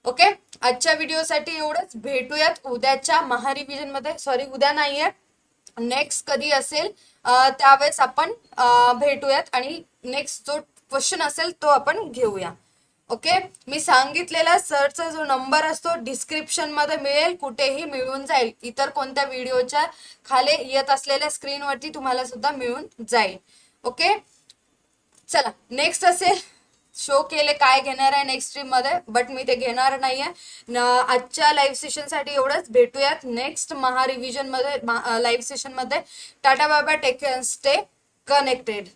ओके, आजच्या व्हिडिओसाठी एवढंच. भेटूयात उद्याच्या महारिव्हिजन मध्ये. सॉरी, उद्या नाहीये, नेक्स्ट कधी असेल त्यावेळेस आपण भेटूयात आणि नेक्स्ट जो क्वेश्चन असेल तो आपण घेऊया. ओके, मी सांगितलेला सरचा जो नंबर असतो डिस्क्रिप्शन मध्ये मिळेल, कुठेही मिळून जाईल. इतर कोणत्या व्हिडिओच्या खाली येत असलेल्या स्क्रीनवरती तुम्हाला सुद्धा मिळून जाईल. ओके, चला नेक्स्ट असेल शो केले काय घेणार आहे नेक्स्ट स्ट्रीम मध्ये, बट मी ते घेणार नाहीये. आजच्या लाईव्ह सेशन साठी एवढंच. भेटूयात नेक्स्ट महारिव्हिजन मध्ये, लाईव्ह सेशन मध्ये. Tata bye bye, take care, stay connected.